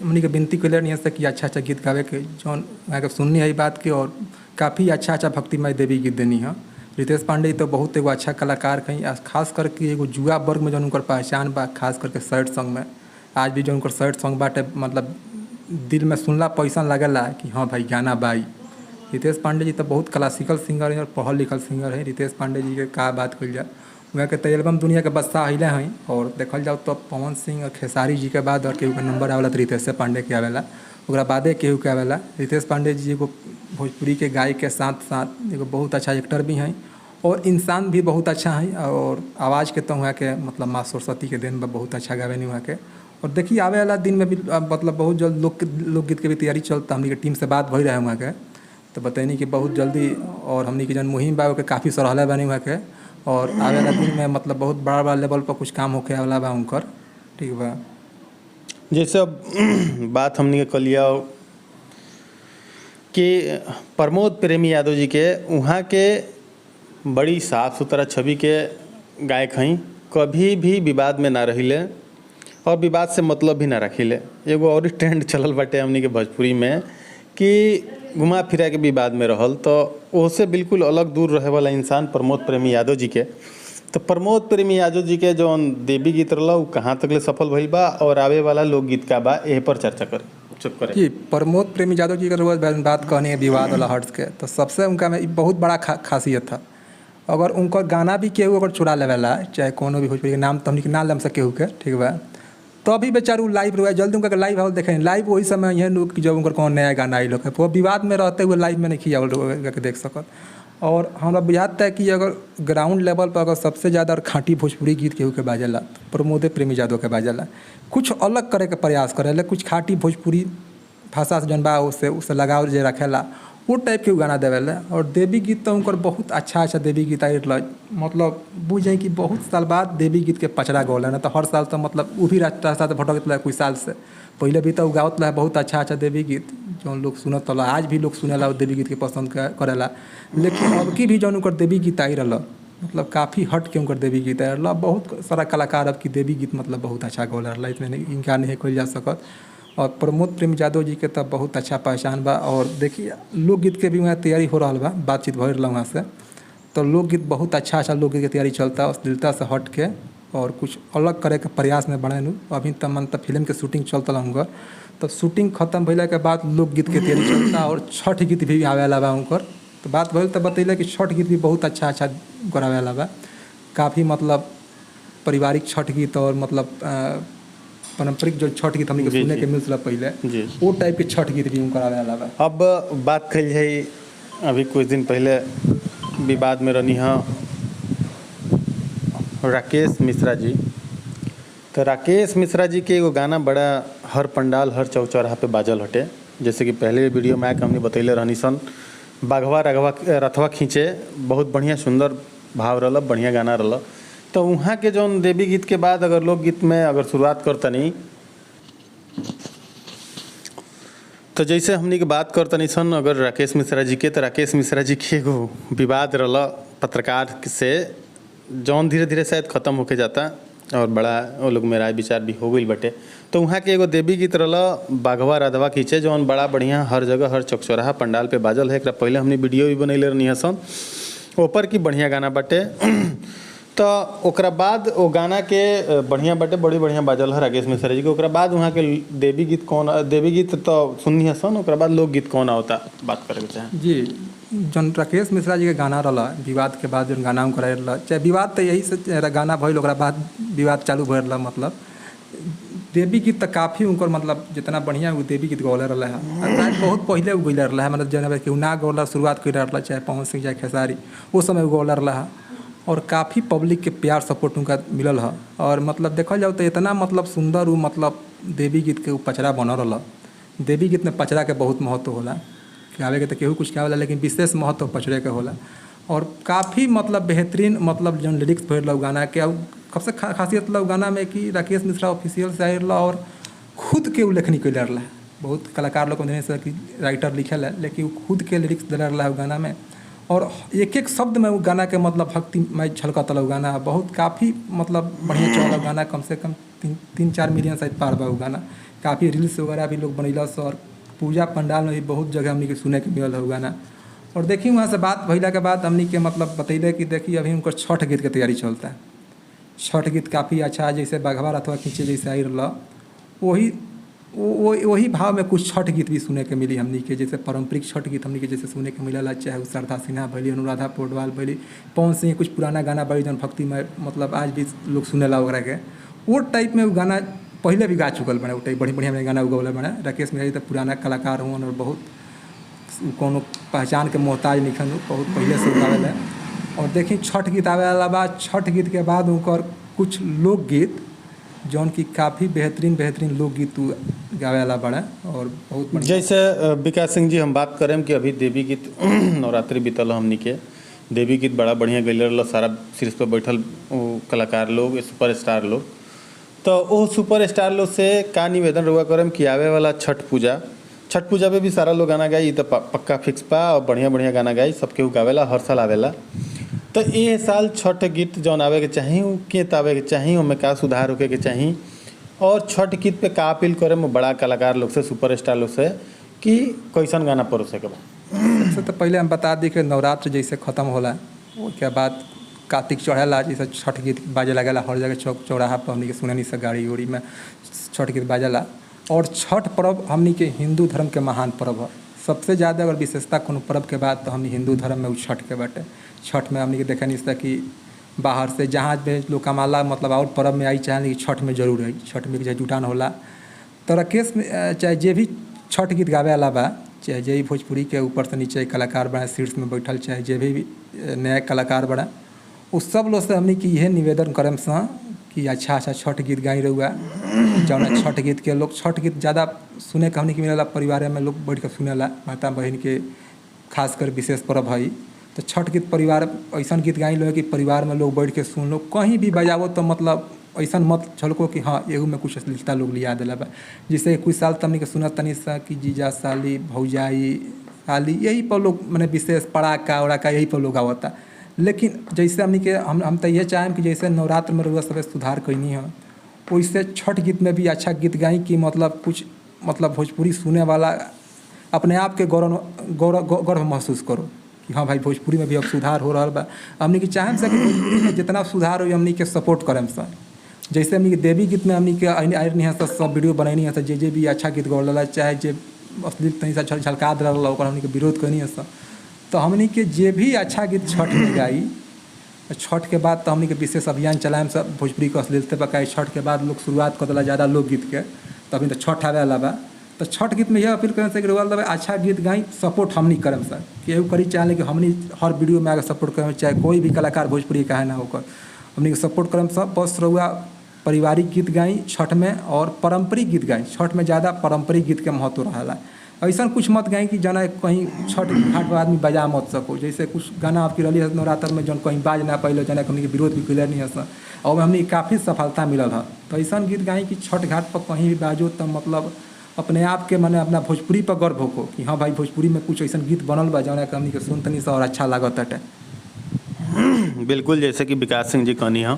हमने के विनती कैले नहीं है कि अच्छा गीत गावे के जौन वहाँ के सुननी है बात के, और काफ़ी अच्छा भक्तिमय देवी गीत देनी है। रितेश पांडे तो बहुत एगो अच्छा कलाकार कहीं, खास करके एगो जुआ वर्ग में जौन उनकर पहचान बा, खास करके सैड सॉन्ग में। आज भी जो उनकर सैड सॉन्ग बाटे मतलब दिल में सुनला पैसा लगेला कि हाँ भाई गाना बाई। रितेश पांडे जी तो बहुत क्लासिकल सिंगर है और पढ़ल लिखल सिंगर है। रितेश पांडे जी के का बात कल जाए, वहाँ के तो एल्बम दुनिया के बदशाह अइले हैं। और देखल जाओ तो पवन सिंह और खेसारी जी के बाद और केहू के नंबर आवेला तो रितेश पांडे के आवेला, ओकरा बादे केहू के आवेला। रितेश पांडे जी एगो भोजपुरी के गायक के साथ साथ एगो बहुत अच्छा एक्टर भी हैं और इंसान भी बहुत अच्छा है। और आवाज़ के तो वहाँ के मतलब माँ सरस्वती के देन में बहुत अच्छा गावे नहीं वहाँ के। और देखिए आवे वाला दिन में भी मतलब बहुत जल्द लोकगीत के भी तैयारी चलता। हमनी के टीम से बात भई रहे वहाँ के, तो बताइनी कि बहुत जल्दी और हमनी के जन मुहिम बा के काफ़ी सराहले बनी वहाँ के। और आवे वाला दिन में मतलब बहुत बड़ा लेवल पर कुछ काम होके वाला बा उनकर। ठीक बा, जैसे अब बात हमने कर लिया कि प्रमोद प्रेमी यादव जी के वहाँ के बड़ी साफ सुथरा छवि के गायक हैं, कभी भी विवाद में ना रहिले और विवाद से मतलब भी ना रखिले। एगो और ट्रेंड चलल बाटे हमनी के भोजपुरी में कि घुमा फिरा के विवाद में रहल, तो उससे बिल्कुल अलग दूर रहे वाला इंसान प्रमोद प्रेमी यादव जी के। तो प्रमोद प्रेमी यादव जी के जौन देवी गीत रहा वो कहाँ तक ले सफल भइल बा और आवे वाला लोकगीत का बा, एह पर चर्चा करे। जी प्रमोद प्रेमी यादव जी का बात कहनी है विवाद वाला हर्ट्स के, तो सबसे उनका में बहुत बड़ा खासियत था। अगर उनका गाना भी केहू अगर चुरा लेवेला, चाहे कोनो भी भोजपुरी के नाम तो हमनी के ना लेम से केहू के, ठीक बा, तो अभी बेचारू लाइव रहे जल्दी उनका लाइव आवल देखें। लाइव वही समय यह लोग कि जब उनका कौन नया गाना आई लोग है वो विवाद में रहते हुए लाइव में नहीं खिया के देख सकत। और हमरा बुझाता है कि अगर ग्राउंड लेवल पर अगर सबसे ज़्यादा और खाँटी भोजपुरी गीत केहू के बाजेला तो प्रमोदे प्रेमी यादव के बाजेला। कुछ अलग करे के प्रयास करेला, कुछ खाँटी भोजपुरी भाषा से जन बा उससे लगाव जे रखेला वो टाइप के गाना देवेला। और देवी गीत तो उनकर बहुत अच्छा देवी गीत आई मतलब बुझे कि बहुत साल बाद देवी गीत के पचड़ा गौल ना, तो हर साल तो मतलब वो भी रास्ता भटकत कुछ साल से पहले भी तो गावत ला बहुत अच्छा देवी गीत जो लोग सुनत ला, आज भी लोग सुनेला देवी गीत के पसंद करेला। लेकिन अब की भी जो उनकर देवी गीत आई रहा मतलब काफ़ी हट के उनकर देवी गीत आई रहा। बहुत सारा कलाकार अब की देवी गीत मतलब बहुत अच्छा गौल रहा, इसमें इनका नहीं कल जा सकत। और प्रमोद प्रेमी यादव जी के तो बहुत अच्छा पहचान बा। और देखिए लोकगीत के भी वहाँ तैयारी हो रहा बा, बातचीत भर रहा वहाँ से, तो लोकगीत बहुत अच्छा लोकगीत की तैयारी चलता अश्लीलता से हट के और कुछ अलग करे के प्रयास में बने। अभी तक मन तक फिल्म के शूटिंग चलता रहूँगा, तो शूटिंग खत्म भैला के बाद लोकगीत के तैयारी चलता और छठ गीत भी आवेला बा उनकर। तो बात भइल तो बतैले कि छठ गीत भी बहुत अच्छा गवावेला बा, काफ़ी मतलब पारिवारिक छठ गीत और मतलब पारंपरिक जो छठ गीत हमने सुनने के मिलता पहले वो टाइप के छठ गीत भी उनकर आवेला बा। अब बात कही जाए, अभी कुछ दिन पहले विवाद में रहनी है राकेश मिश्रा जी। तो राकेश मिश्रा जी के एगो गाना बड़ा हर पंडाल हर चौचौराहा पे बाजल हटे। जैसे कि पहले वीडियो में आके हमने बतैले रहनी सन बाघवा रघवा रथवा खींचे बहुत बढ़िया सुंदर भाव रहल, बढ़िया गाना रहल। तो वहाँ के जौन देवी गीत के बाद अगर लोकगीत में अगर शुरुआत करतनी तो जैसे हमनी के बात करतनी सन अगर राकेश मिश्रा जी के, तो राकेश मिश्रा जी के एगो विवाद रहल पत्रकार से जौन धीरे धीरे शायद ख़त्म होके जाता और बड़ा वो लोग में राय विचार भी हो गई बटे। तो वहाँ के एगो देवी गीत रहल बाघवा राधवा खींचे जौन बड़ा बढ़िया हर जगह हर चौक चौराहा पंडाल पे बाजल है। एक पहले हमने वीडियो भी बनैले रहनी सन ऊपर की बढ़िया गाना बाटे। तो ओकरा बाद वो गाना के बढ़िया बाटे, बड़ी बढ़िया बाजल है राकेश मिश्रा जी के। ओकरा बाद वहाँ के देवी गीत कौन, देवी गीत तो सुननी है सन, ओकरा बाद लोकगीत कौन आवता बात करे के चाहे जी। जौन राकेश मिश्रा जी के गाना रहला विवाद के बाद जौन गाना हम कराए रहला, चाहे विवाद तो यही से गाना भइल ओकरा बाद विवाद चालू भइल रहला। मतलब देवी गीत तो काफ़ी उनकर मतलब जितना बढ़िया वो देवी गीत गौले रहा है शायद बहुत पहले वो गौले रहा है। मतलब जन केहू ना गौला शुरुआत कर रहा चाहे पवन सिंह चाहे खेसारी वो समय वो गौले रहा है और काफ़ी पब्लिक के प्यार सपोर्ट उनका मिलल है। और मतलब देखल जाओ तो इतना मतलब सुंदर वो मतलब देवी गीत के पचरा बनल रहा। देवी गीत में पचरा के बहुत महत्व होला, गावे के तो केहू कुछ गावेला लेकिन विशेष महत्व पचरे के होला। और काफ़ी मतलब बेहतरीन मतलब जो लिरिक्स भर गाना के सबसे खासियत लग गाना में कि राकेश मिश्रा ऑफिशियल से आए रहा और खुद के लेखनी कैले रहा। बहुत कलाकार लोग से कि राइटर लिखल है लेकिन वो खुद के लिरिक्स दिला रहा है गाना में और एक एक शब्द में वो गाना के मतलब भक्तिमय झलकत लग गाना बहुत काफ़ी मतलब बढ़िया चल गाना। कम से कम 3-4 मिलियन शायद पार बा वो गाना। काफ़ी रील्स वगैरह भी लोग बनैलस और पूजा पंडाल में भी बहुत जगह हमनी के सुने के मिलल है गाना। और देखी वहाँ से बात भैला के बाद हमनी के मतलब बतैले कि देखिए अभी उनका छठ गीत के तैयारी चलता है। छठ गीत काफ़ी अच्छा जैसे बाघवा अथवा खींचे जैसे आई रहा वही भाव में कुछ छठ गीत भी सुने के मिली हमनी के। जैसे पारंपरिक छठ गीत हमनी के जैसे सुने के मिलल, चाहे शारदा सिन्हा भैली, अनुराधा पौडवाल भैली, पवन सिंह कुछ पुराना गाना बड़ी जन भक्तिमय मतलब आज भी लोग सुनेला वगैरह के वो टाइप में वो गाना पहले भी गा चुकल बने। वो टाइप बढ़िया गाना उगौले बने। राकेश मिश्रा जी तो पुराना कलाकार हुआ और बहुत कोनो पहचान के मोहताज निखन बहुत पहले से गावेला। और देखी छठ गीत आवे वाला बाद छठ गीत के बाद उनकर कुछ लोकगीत जौन की काफ़ी बेहतरीन लोकगीत गावे वाला बड़ा और बहुत जैसे विकास सिंह जी हम बात करें कि अभी देवी गीत नवरात्रि बीतल हमनी के देवी गीत बड़ा बढ़िया गैले रहा सारा शीर्ष पर बैठल कलाकार लोग सुपर स्टार लोग। तो वो सुपर स्टार लोग से का निवेदन रहुआ करम कि आवे वाला छठ पूजा पे भी सारा लोग गाना गाई तो पक्का फिक्स पा और बढ़िया गाना गाई सबके गावेला हर साल आवेला। तो ये साल छठ गीत जौन आवे के चाही के आवे के चाही उनमें का सुधार होके के चाही और छठ गीत पे का अपील करे बड़ा कलाकार लोग से सुपर स्टार लोग से कि कैसन गाना परोसे के बा। सबसे तो पहले हम बता दी कि नवरात्र जैसे ख़त्म होला उसके बाद कार्तिक चढ़ेला जैसे छठ गीत बाजे लगेला हर जगह चौक चौराहा पर हमनी के सुननी से गाड़ी उड़ी में छठ गीत बाजेला। और छठ पर्व हमनी के हिंदू धर्म के महान पर्व है। सबसे ज़्यादा अगर विशेषता कोनो पर्व के बाद तो हमनी हिंदू धर्म में छठ के बाटे। छठ में हमनी के देखे नहीं कि बाहर से जहाँ भी लोग कमाला मतलब और पर्व में आई चाहे लेकिन छठ में जरूर है। छठ में चाहे जुटान होला तो राकेश चाहे जे भी छठ गीत गावे वाला बा चाहे जे भोजपुरी के ऊपर से नीचे कलाकार बना शीर्ष में बैठल चाहे जे भी नया कलाकार बना उस सब लोग से हमनी की यह निवेदन करम सा कि अच्छा छठ गीत गाई रहुआ जौन छठ गीत के लोग छठ गीत ज़्यादा सुने के हमनी के मिलेला परिवार में लोग बैठ के सुनेला माता बहन के खासकर विशेष पर्व है। तो छठ गीत परिवार ऐसा गीत गाई लोग कि परिवार में लोग बैठ के सुन लो कहीं भी बजावो तो मतलब ऐसा मत छलको कि हाँ एगो में कुछ अश्लीलता लोग लिया दिला बा। जैसे कुछ साल तमनी के सुनत तनी सा कि जीजा साली भौजाई साली यही पर लोग मैंने विशेष पड़ाका उड़ाका यही पर लोग आवता। लेकिन जैसे हमनी के हम तो ये चाहें कि जैसे नवरात्र में रुआ सब सुधार कैनी है वैसे छठ गीत में भी अच्छा गीत गाई कि मतलब कुछ मतलब भोजपुरी सुने वाला अपने आप के गौरव महसूस करो कि हाँ भाई भोजपुरी में भी अब सुधार हो रहा बा। हमनी के चाहें कि भोजपुरी में जितना सुधार हो हमनी के सपोर्ट करें सर। जैसे हमनी के देवी गीत में हमनी के आए नहीं है सब वीडियो बनैनी है जे भी अच्छा गीत गौल चाहे जे अश्लील तनी सा झलका दिला हमनी के विरोध करनी है सर। तो हमनी के जे भी अच्छा गीत छठ में गाई छठ के बाद तो हमनी के विशेष अभियान चलाएम सब भोजपुरी के अश्लीलते पकाई। छठ के बाद लोग शुरुआत कर दिला ज़्यादा लोकगीत के तो अभी तो छठ आवे वाला बा। तो छठ गीत में यह अपील करें से कि रुआ अच्छा गीत गाई सपोर्ट हमनी करें सर कि एगो करी चाहे कि हमनी हर वीडियो में आगे सपोर्ट करें चाहे कोई भी कलाकार भोजपुरी कहे ना होकर हमनी के सपोर्ट करें सब। बस रुआ पारिवारिक गीत गाई छठ में और पारंपरिक गीत गाई। छठ में ज़्यादा पारंपरिक गीत के महत्व रहा ऐसा कुछ मत गाई कि जना कहीं छठ घाट पर आदमी बजा मत सको। जैसे कुछ गाना आपकी रही है नवरात्र में जौन कहीं बाज ना पैलो जना हमनी के विरोध भी कैले नहीं है और हमनी काफ़ी सफलता मिलल है। तो ऐसा गीत गाई कि छठ घाट पर कहीं भी बाजो तो मतलब अपने आप के माने अपना भोजपुरी पर गर्व हो कि हाँ भाई भोजपुरी में कुछ ऐसा गीत बनल बा जौन हमनी के सुनतनी से और अच्छा लागत है। बिल्कुल, जैसे कि विकास सिंह जी कहनी है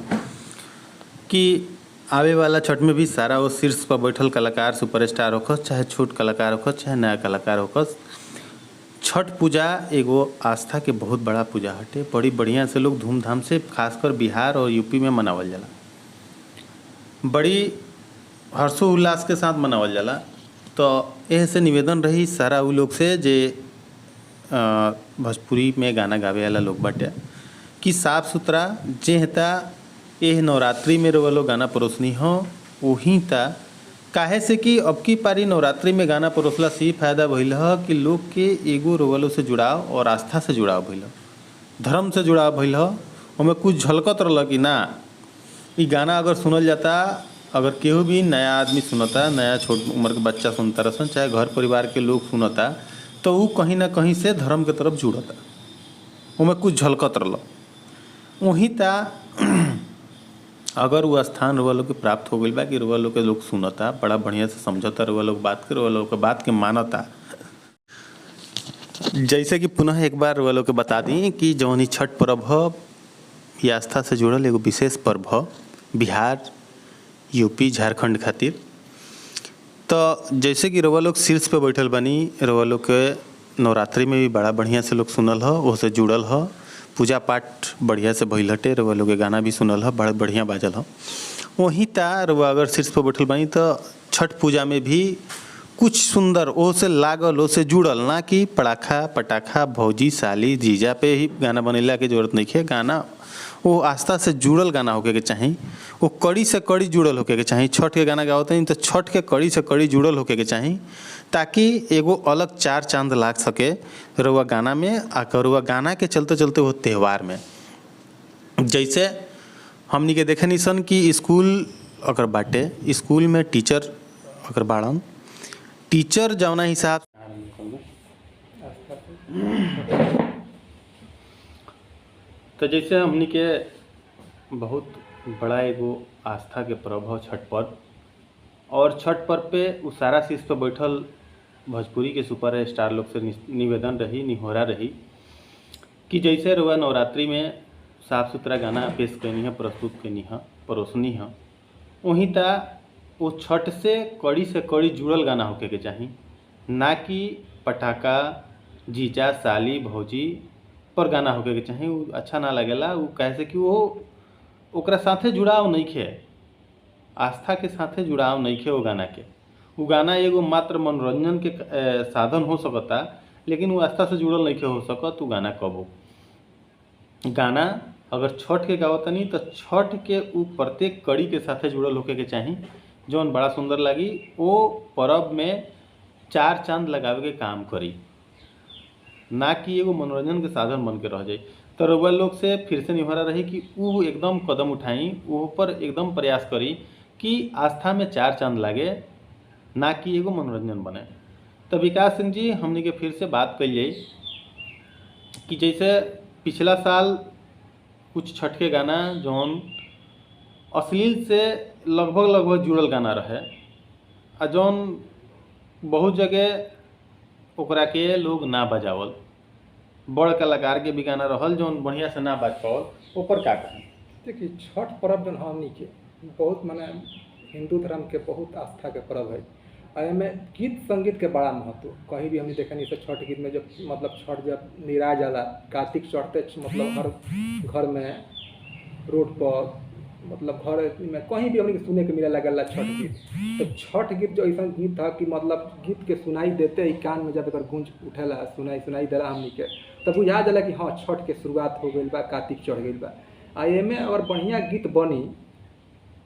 कि आवे वाला छठ में भी सारा वो शीर्ष पर बैठल कलाकार सुपरस्टार होखस, चाहे छोट कलाकार होखस, चाहे नया कलाकार होखस। छठ पूजा एगो आस्था के बहुत बड़ा पूजा हटे। बड़ी बढ़िया से लोग धूमधाम से खासकर बिहार और यूपी में मनावल जाला, बड़ी हर्षोल्लास के साथ मनावल जाला। तो एह से निवेदन रही सारा उ लोग से जे भोजपुरी में गाना गावे वाला लोग बाटे कि साफ सुथरा जे हेता एह नवरात्रि में रउआ लोग गाना परोसनी हो वहीं ता काहे से कि अब की पारी नवरात्रि में गाना परोसला से ही फायदा भइल ह कि लोग के एगो रउआ लोग से जुड़ाव और आस्था से जुड़ाव भइल ह, धर्म से जुड़ाव भइल ह। ओमे कुछ झलकत रहल कि ना ई गाना अगर सुनल जाता, अगर केहू भी नया आदमी सुनता, नया छोट उम्र के बच्चा सुनता रसन, चाहे घर परिवार के लोग सुनता, तो ऊ कहीं ना कहीं से धर्म के तरफ जुड़ता, ओमे कुछ झलकत रहल। वहीं ता अगर वो स्थान रउआ लोग के प्राप्त हो गइल बा कि रउआ लोग के लोग सुनता, बड़ा बढ़िया से समझता, रउआ लोग बात के रउआ लोग के बात के मानता। जैसे कि पुनः एक बार रउआ लोग के बता दी कि जौन ई छठ पर्व ह ये आस्था से जुड़ल एगो विशेष पर्व ह बिहार, यूपी, झारखंड खातिर। तो जैसे कि रउआ लोग शीर्ष पे बैठल बानी, रउआ लोग के नवरात्रि में भी बड़ा बढ़िया से लोग सुनल ह, ओसे जुड़ल ह, पूजा पाठ बढ़िया से भइल हटे, रउआ लोग के गाना भी सुनल ह, बड़ा बढ़िया बाजल ह। वहीं ता रउआ अगर शीर्ष पे बैठल बानी तो छठ पूजा में भी कुछ सुंदर ओसे लागल, ओसे जुड़ल, ना कि पड़ाखा पटाखा भौजी साली जीजा पे ही गाना बनेला के जरूरत नहीं है। गाना वो आस्था से जुड़ल गाना होके के चाही, वो कड़ी से कड़ी जुड़ल होके के चाही। छठ के गाना गावत हैं तो छठ के कड़ी से कड़ी जुड़ल होके के चाही, ताकि एगो अलग चार चांद लाग सके रउआ गाना में, आकर रउआ गाना के चलते चलते वो त्यौहार में। जैसे हमनी के देखे निसन कि स्कूल अगर बाटे, स्कूल में टीचर अगर बाड़न, टीचर जौना हिसाब तो जैसे हमनी के बहुत बड़ा एगो आस्था के पर्व है छठ पर्व, और छठ पर्व पे उ सारा शीर्ष पे बैठल भोजपुरी के सुपर स्टार लोग से निवेदन रही, निहोरा रही कि जैसे रउआ नवरात्रि में साफ सुथरा गाना पेश करनी है, प्रस्तुत करनी है, परोसनी है, वहीं ता वो छठ से कड़ी जुड़ल गाना होके के चाही, ना कि पटाखा जीजा साली भौजी पर गाना होके के चाही। उ अच्छा ना लगेला, उ कहे से कि वो ओकरा साथे जुड़ाव नहीं खे, आस्था के साथे जुड़ाव नहीं खे वो गाना के। वो गाना एगो मात्र मनोरंजन के साधन हो सकता, लेकिन वो आस्था से जुड़ल नहीं खे हो सकत। उ गाना कबो गाना अगर छठ के गावतनी तो छठ के उ प्रत्येक कड़ी के साथे जुड़ल होके के चाही, जौन बड़ा सुंदर लगी, वो पर्व में चार चांद लगावे के काम करी, ना कि एगो मनोरंजन के साधन बन के रह जाए। तो रउआ लोग से फिर से निहोरा रही कि उ एकदम कदम उठाई, वो पर एकदम प्रयास करी कि आस्था में चार चांद लागे, ना कि एगो मनोरंजन बने। तो विकास सिंह जी हमने के फिर से बात कल जाए कि जैसे पिछला साल कुछ छठ के गाना जौन अश्लील से लगभग जुड़ल गाना रहे, आ जौन बहुत जगह ओकरा के लोग ना बजावल, बड़ कलाकार के भी गाना रहल जौन बढ़िया से ना बाज पावल, ऊपर का कहें? देखिए छठ पर्व जौन हमनी के बहुत माने हिंदू धर्म के बहुत आस्था के पर्व है। एमे गीत संगीत के बड़ा महत्व, कहीं भी हमने देखा नहीं। छठ गीत में जब मतलब छठ जब निरा जाला, कार्तिक चढ़ते मतलब हर घर में रोड पर मतलब घर में कहीं भी हमने सुने के मिले लगल छठ गीत। तो छठ गीत जो ऐसा गीत था कि मतलब गीत के सुनाई देते ही कान में जब गूंज उठेला, सुनाई देला हमनी के, तब बुझा जाला कि हाँ छठ के शुरुआत हो गई बा, कार्तिक चढ़ गई बा। आ एमे अगर बढ़िया गीत बनी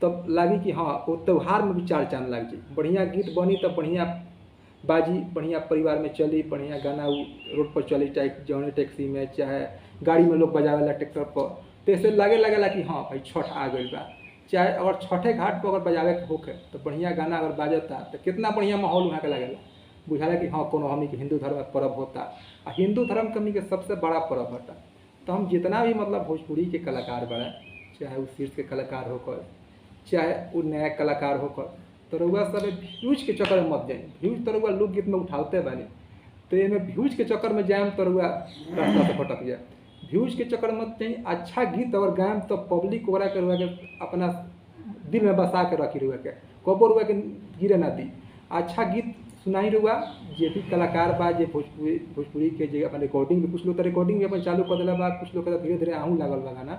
तब लागी कि हाँ वो त्यौहार में भी चार चांद लग जाए। बढ़िया गीत बनी तब बढ़िया बाजी, बढ़िया परिवार में चली, बढ़िया गाना रोड पर चली, चाहे जौने टैक्सी में चाहे गाड़ी में लोग बजावेला ट्रैक्टर पर, तो ऐसे लगेला कि हाँ भाई छठ आ गई बा। चाहे अगर छठे घाट पर अगर बजावे के होके तो बढ़िया गाना अगर बाजता तो कितना बढ़िया माहौल वहाँ के लगेला। बुझाला कि हाँ कोनो हमनी के हिंदू धर्म में पर्व होता। आ हिंदू धर्म के हमनी के सबसे बड़ा पर्व होता। तो हम जितना भी मतलब भोजपुरी के कलाकार बड़ा, चाहे वो शीर्ष के कलाकार होकर, चाहे वो नया कलाकार होकर, तो रउआ सब व्यूज के चक्कर में मत जाए। व्यूज तो रउआ लोकगीत में उठाते बानी, तो ये में व्यूज के चक्कर में जाएम तो रउआ रास्ता से भटक जाए। व्यूज के चक्कर में मत जाए। अच्छा गीत अगर गायम तो पब्लिक ओकरा के रउआ के अपना दिल में बसा के रखी रउआ के, कबो रउआ के गिरे ना दी। अच्छा गीत सुनाई रउआ, जे भी कलाकार बा, जे भोजपुरी के जे अपन रिकॉर्डिंग भी, कुछ लोग तो रिकॉर्डिंग भी अपन चालू कर दिला बा, कुछ लोग धीरे धीरे आहू लागल बा गाना।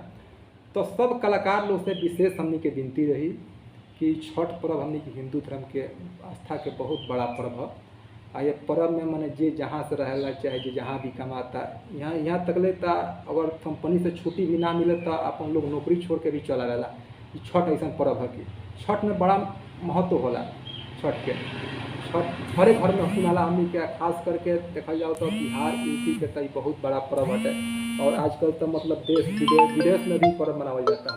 तो सब कलाकार लोग से विशेष हमनी के विनती रही कि छठ पर्व हमनी के हिंदू धर्म के आस्था के बहुत बड़ा पर्व है। आ ये पर्व में मने जे जहाँ से रहेला, चाहे जे जहाँ भी कमाता, यहाँ तक ले ता अगर कंपनी से छुट्टी भी ना मिले तो अपन लोग नौकरी छोड़ के भी चला रहेला। छठ ऐसा पर्व है कि छठ में बड़ा महत्व होला। छठ के छठ हर घर में सुनाला हमनी के, खास करके देखा जाओ तो बिहार यूपी के तो बहुत बड़ा पर्व है। और आजकल तो मतलब देश विदेश में भी पर्व मनावल जाता है।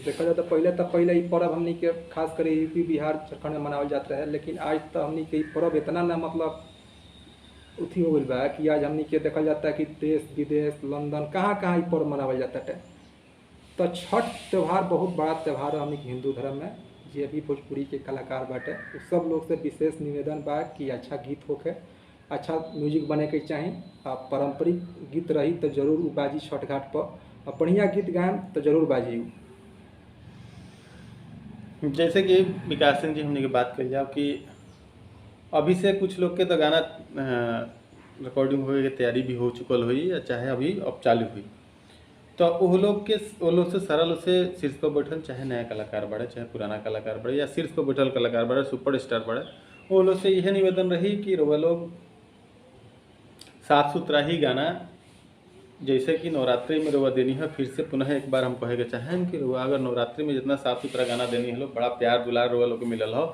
देखा जाए तो पहले ये पर्व हमनी के खास कर यूपी बिहार झारखंड में मनावल जाता है, लेकिन आज तो हमनी के पर्व इतना ना मतलब उथी हो गई बा कि आज हमनी के देखा जाता है कि देश विदेश लंदन कहाँ ये पर्व मनावल जाता है। तो छठ त्यौहार बहुत बड़ा त्यौहार है हमनी के हिंदू धर्म में। जे भी भोजपुरी के कलाकार बाटे उस सब लोग से विशेष निवेदन बा कि अच्छा गीत होके, अच्छा म्यूजिक बने के चाही। आ पारंपरिक गीत रही तो जरूर उ बाजी छठ घाट पर, और बढ़िया गीत गाएम तो जरूर बाजी। जैसे कि विकास सिंह जी हमने की बात कर जाओ कि अभी से कुछ लोग के तो गाना रिकॉर्डिंग होए के तैयारी भी हो चुकल हुई, या चाहे अभी अब चालू हुई। तो वो लोग से सरल से शीर्ष पर बैठल, चाहे नया कलाकार बढ़े चाहे पुराना कलाकार बढ़े, या शीर्ष पर बैठल कलाकार बढ़े, सुपर स्टार बढ़े, वो लोग से यह निवेदन रही कि वो लोग साफ सुथरा ही गाना, जैसे कि नवरात्रि में रुआ देनी है। फिर से पुनः एक बार हम कहे चाहें कि रुआ अगर नवरात्रि में जितना साफ सुथरा गाना देनी है, बड़ा प्यार दुलार रुआ लोग के मिलल हो,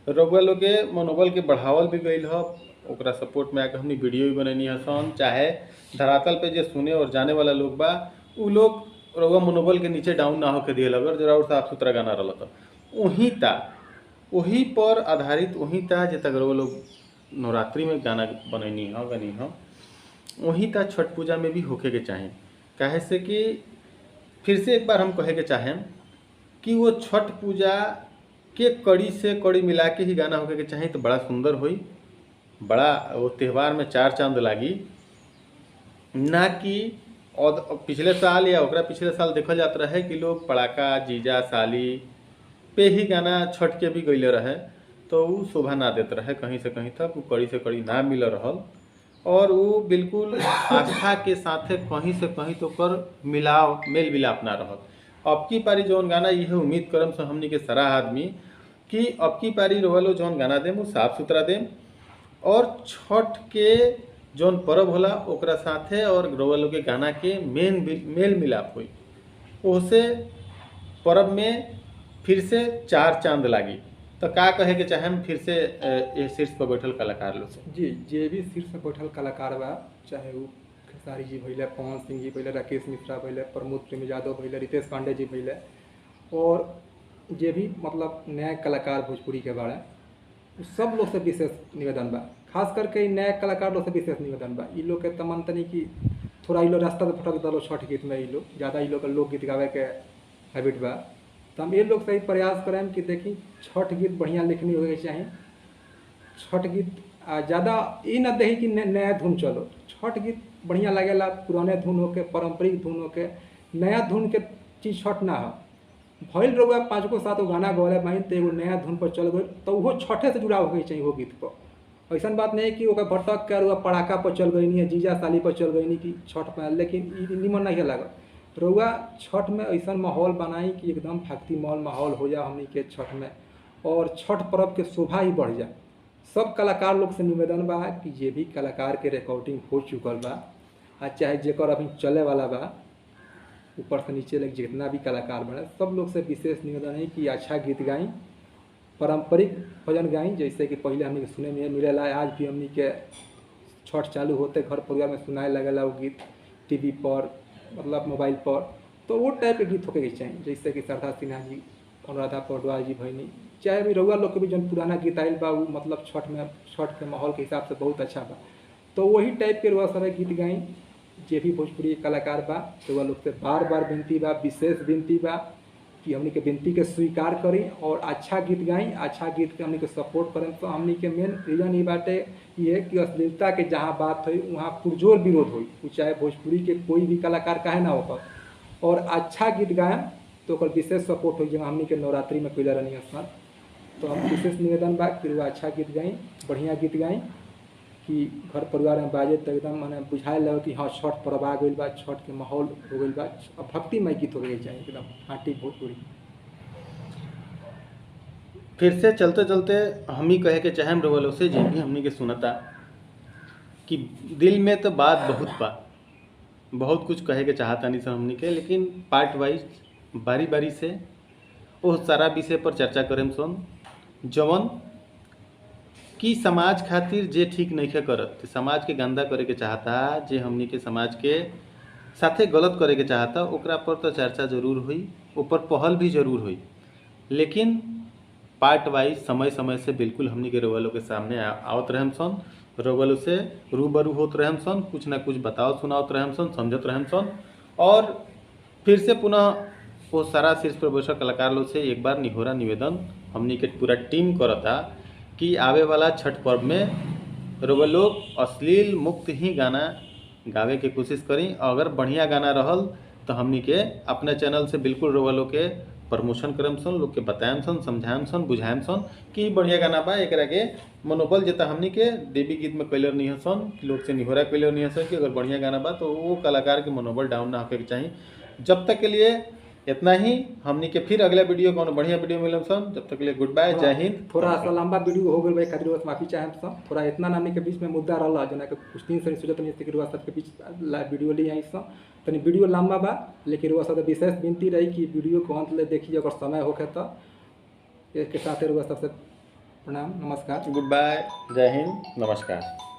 रुआ लोग के मनोबल के बढ़ावल भी गई हो, ओकरा सपोर्ट में आकर हमने वीडियो भी बननी है सन। चाहे धरातल पे जो सुने और जाने वाला लोग बा, उ लोग रुआ मनोबल के नीचे डाउन ना होकर दिए, अगर जरा और साफ सुथरा गाना रहा तो वही पर आधारित वही था जे तक रुआ लोग नवरात्रि में गाना बनैनी हो गनी हो, वहीं तक छठ पूजा में भी होके के चाहें। काहे से कि फिर से एक बार हम कहे के चाहें कि वो छठ पूजा के कड़ी से कड़ी मिला के ही गाना होके के चाहें तो बड़ा सुंदर होई, बड़ा वो त्यौहार में चार चांद लागी। ना कि और पिछले साल या ओकरा पिछले साल देखा जाता रहे कि लोग पड़ाका जीजा साली पे ही गाना छठ के भी गईले रहे, तो वो शोभा ना देते रहे कहीं से कहीं तक, वो कड़ी से कड़ी ना मिल रहल, और वो बिल्कुल आस्था के साथे कहीं से कहीं तो कर मेल मिलाप ना रहल। अब की पारी जौन गाना यह उम्मीद करम से हमनी के सारा आदमी कि अब की पारी रोहलो जौन गाना देम वो साफ सुथरा देम, और छठ के जौन पर्व होला ओकरा साथे और रोहलो के गाना के मेल मिलाप हुई, उससे पर्व में फिर से चार चांद लागी। तो का कहे के चाहे हम फिर से ये शीर्ष पर बैठल कलाकार लोग से जी, जे भी शीर्ष पर बैठल कलाकार बा, चाहे वो खेसारी जी भैले, पवन सिंह जी भैले, राकेश मिश्रा भैले, प्रमोद प्रेमी यादव भैले, रितेश पांडे जी भैले, और जे भी मतलब नया कलाकार भोजपुरी के बारे सब लोग से विशेष निवेदन बा। खास करके नया कलाकार लोग से विशेष निवेदन बा। इ लोग के तमन तनी कि थोड़ा इ लोग रास्ता से फटक दलो छठ गीत में, इ लोग ज़्यादा इ लोग के लोकगीत गावे के हैबिट बा। तो हम ये लोग से प्रयास करें कि देखी छठ गीत बढ़िया लिखनी होके चाहिए। छठ गीत ज़्यादा ये ना दही कि नया धुन चलो, छठ गीत बढ़िया लगेला पुराने धुन होके, पारंपरिक धुन होके, नया धुन के चीज़ छठ ना हो। भइल रहुआ 5 को 7 गाना गौले बहन तो एगो नया धुन पर चल गई, तो वो छठे से जुड़ा होके चाहिए वो गीत पर। ऐसा बात नहीं कि ओकर भटक के रुआ पड़ाका पर चल गई नहीं है, जीजा साली पर चल गई नहीं कि छठ पर, लेकिन निमन नहीं लगा। रउआ छठ में ऐसा माहौल बनाई कि एकदम भक्तिमय माहौल हो जाए हमनी के छठ में, और छठ पर्व के शोभा ही बढ़ जाए। सब कलाकार लोग से निवेदन बा कि जे भी कलाकार के रिकॉर्डिंग हो चुकल बा, चाहे जेकर अभी चले वाला बा, ऊपर से नीचे लग जितना भी कलाकार बने, सब लोग से विशेष निवेदन है कि अच्छा गीत गाई, पारंपरिक भजन गाई, जैसे कि पहले हमनी के सुने में मिलेला। आज भी हमनी के छठ चालू होते घर परिवार में सुनाए लगेला वो गीत टीवी पर, मतलब मोबाइल पर, तो वो टाइप के गीत होके चाहिए। जैसे कि शारदा सिन्हा जी अनुराधा पौडवाल जी भैनी, चाहे भी रउआ लोग के भी जौन पुराना गीत आइल बा उ मतलब छठ के माहौल के हिसाब से बहुत अच्छा बा। तो वही टाइप के रउआ सारा गीत गाई जे भी भोजपुरी कलाकार बा। रउआ लोग से बार बार विनती बा, विशेष विनती बा कि हमनी के विनती के स्वीकार करी और अच्छा गीत गाई, अच्छा गीत के हमनी के सपोर्ट करें। तो हमनी के मेन रीजन ये बाटे ये कि अश्लीलता के जहाँ बात हुई वहाँ पुरजोर विरोध हुई, चाहे भोजपुरी के कोई भी कलाकार काहे ना होकर, और अच्छा गीत गाएं तो ओकर विशेष सपोर्ट हुई। जहाँ हमनी के नवरात्रि में कैले रहनी स्थान, तो हम विशेष निवेदन बा कि रुआ अच्छा गीत गाई, बढ़िया गीत गाई कि घर परिवार में बाजे तो एकदम मैंने बुझाए लगे कि हाँ छठ पर्व आ गई बा, छठ के माहौल हो गई बा, अब भक्तिमय गीत हो गई चाहिए एकदम हाटी भोजपुरी। फिर से चलते चलते हम ही कहे के चाहे रोवलो से जी भी हमनी के सुनता कि दिल में तो बात बहुत बा, बहुत कुछ कहे के चाहता नहीं सर हमनी के, लेकिन पार्ट वाइज बारी बारी से वो सारा विषय पर चर्चा करें सुन जवन कि समाज खातिर जे ठीक नहीं के करत, समाज के गंदा करे के चाहता, जे हमनी के समाज के साथे गलत करे के चाहता, ओकरा पर तो चर्चा जरूर हुई, ऊपर पहल भी जरूर हुई, लेकिन पार्ट वाइज समय समय से बिल्कुल हमनी के रोवलो के सामने आवत रहम सन, रोवलो से रूबरू होत रहम सन, कुछ ना कुछ बताओ सुनावत रहम सन, समझत रहम सन। और फिर से पुनः वो सारा शीर्ष प्रदर्शक कलाकार लोग से एक बार निहोरा निवेदन हमनी के पूरा टीम करता कि आवे वाला छठ पर्व में रोवा लोग अश्लील मुक्त ही गाना गावे के कोशिश करी। अगर बढ़िया गाना रहल तो हमनी के अपने चैनल से बिल्कुल रोवा लोग के प्रमोशन करम सन, लोग के बताएम सन, समझाएम सन, बुझाएम सन कि बढ़िया गाना बा, एकरा के मनोबल जेता हमनी के देवी गीत में कैलर नहीं सन, लोग से निहोरा कैलर नहीं सन कि अगर बढ़िया गाना बा तो वो कलाकार के मनोबल डाउन ना होके चाहिए। जब तक के लिए इतना ही, हमनी के फिर अगला वीडियो कौन बढ़िया वीडियो मिलम सन, जब तक के लिए गुड बाय, जय हिंद। थोड़ा सा लंबा वीडियो हो गई भाई, खातिर बस माफी चाहे सब, थोड़ा इतना नानी के बीच में मुद्दा रहा जना के कुछ दिन से सोचत नहीं कि रुआ सब के बीच वीडियो ली आई सब तनी वीडियो लंबा बा, लेकिन रुआ सब विशेष विनती रही कि वीडियो को अंत ले देखिए अगर समय होके तो। इसके साथ रुआ सबसे प्रणाम, नमस्कार, गुड बाय, जय हिंद, नमस्कार।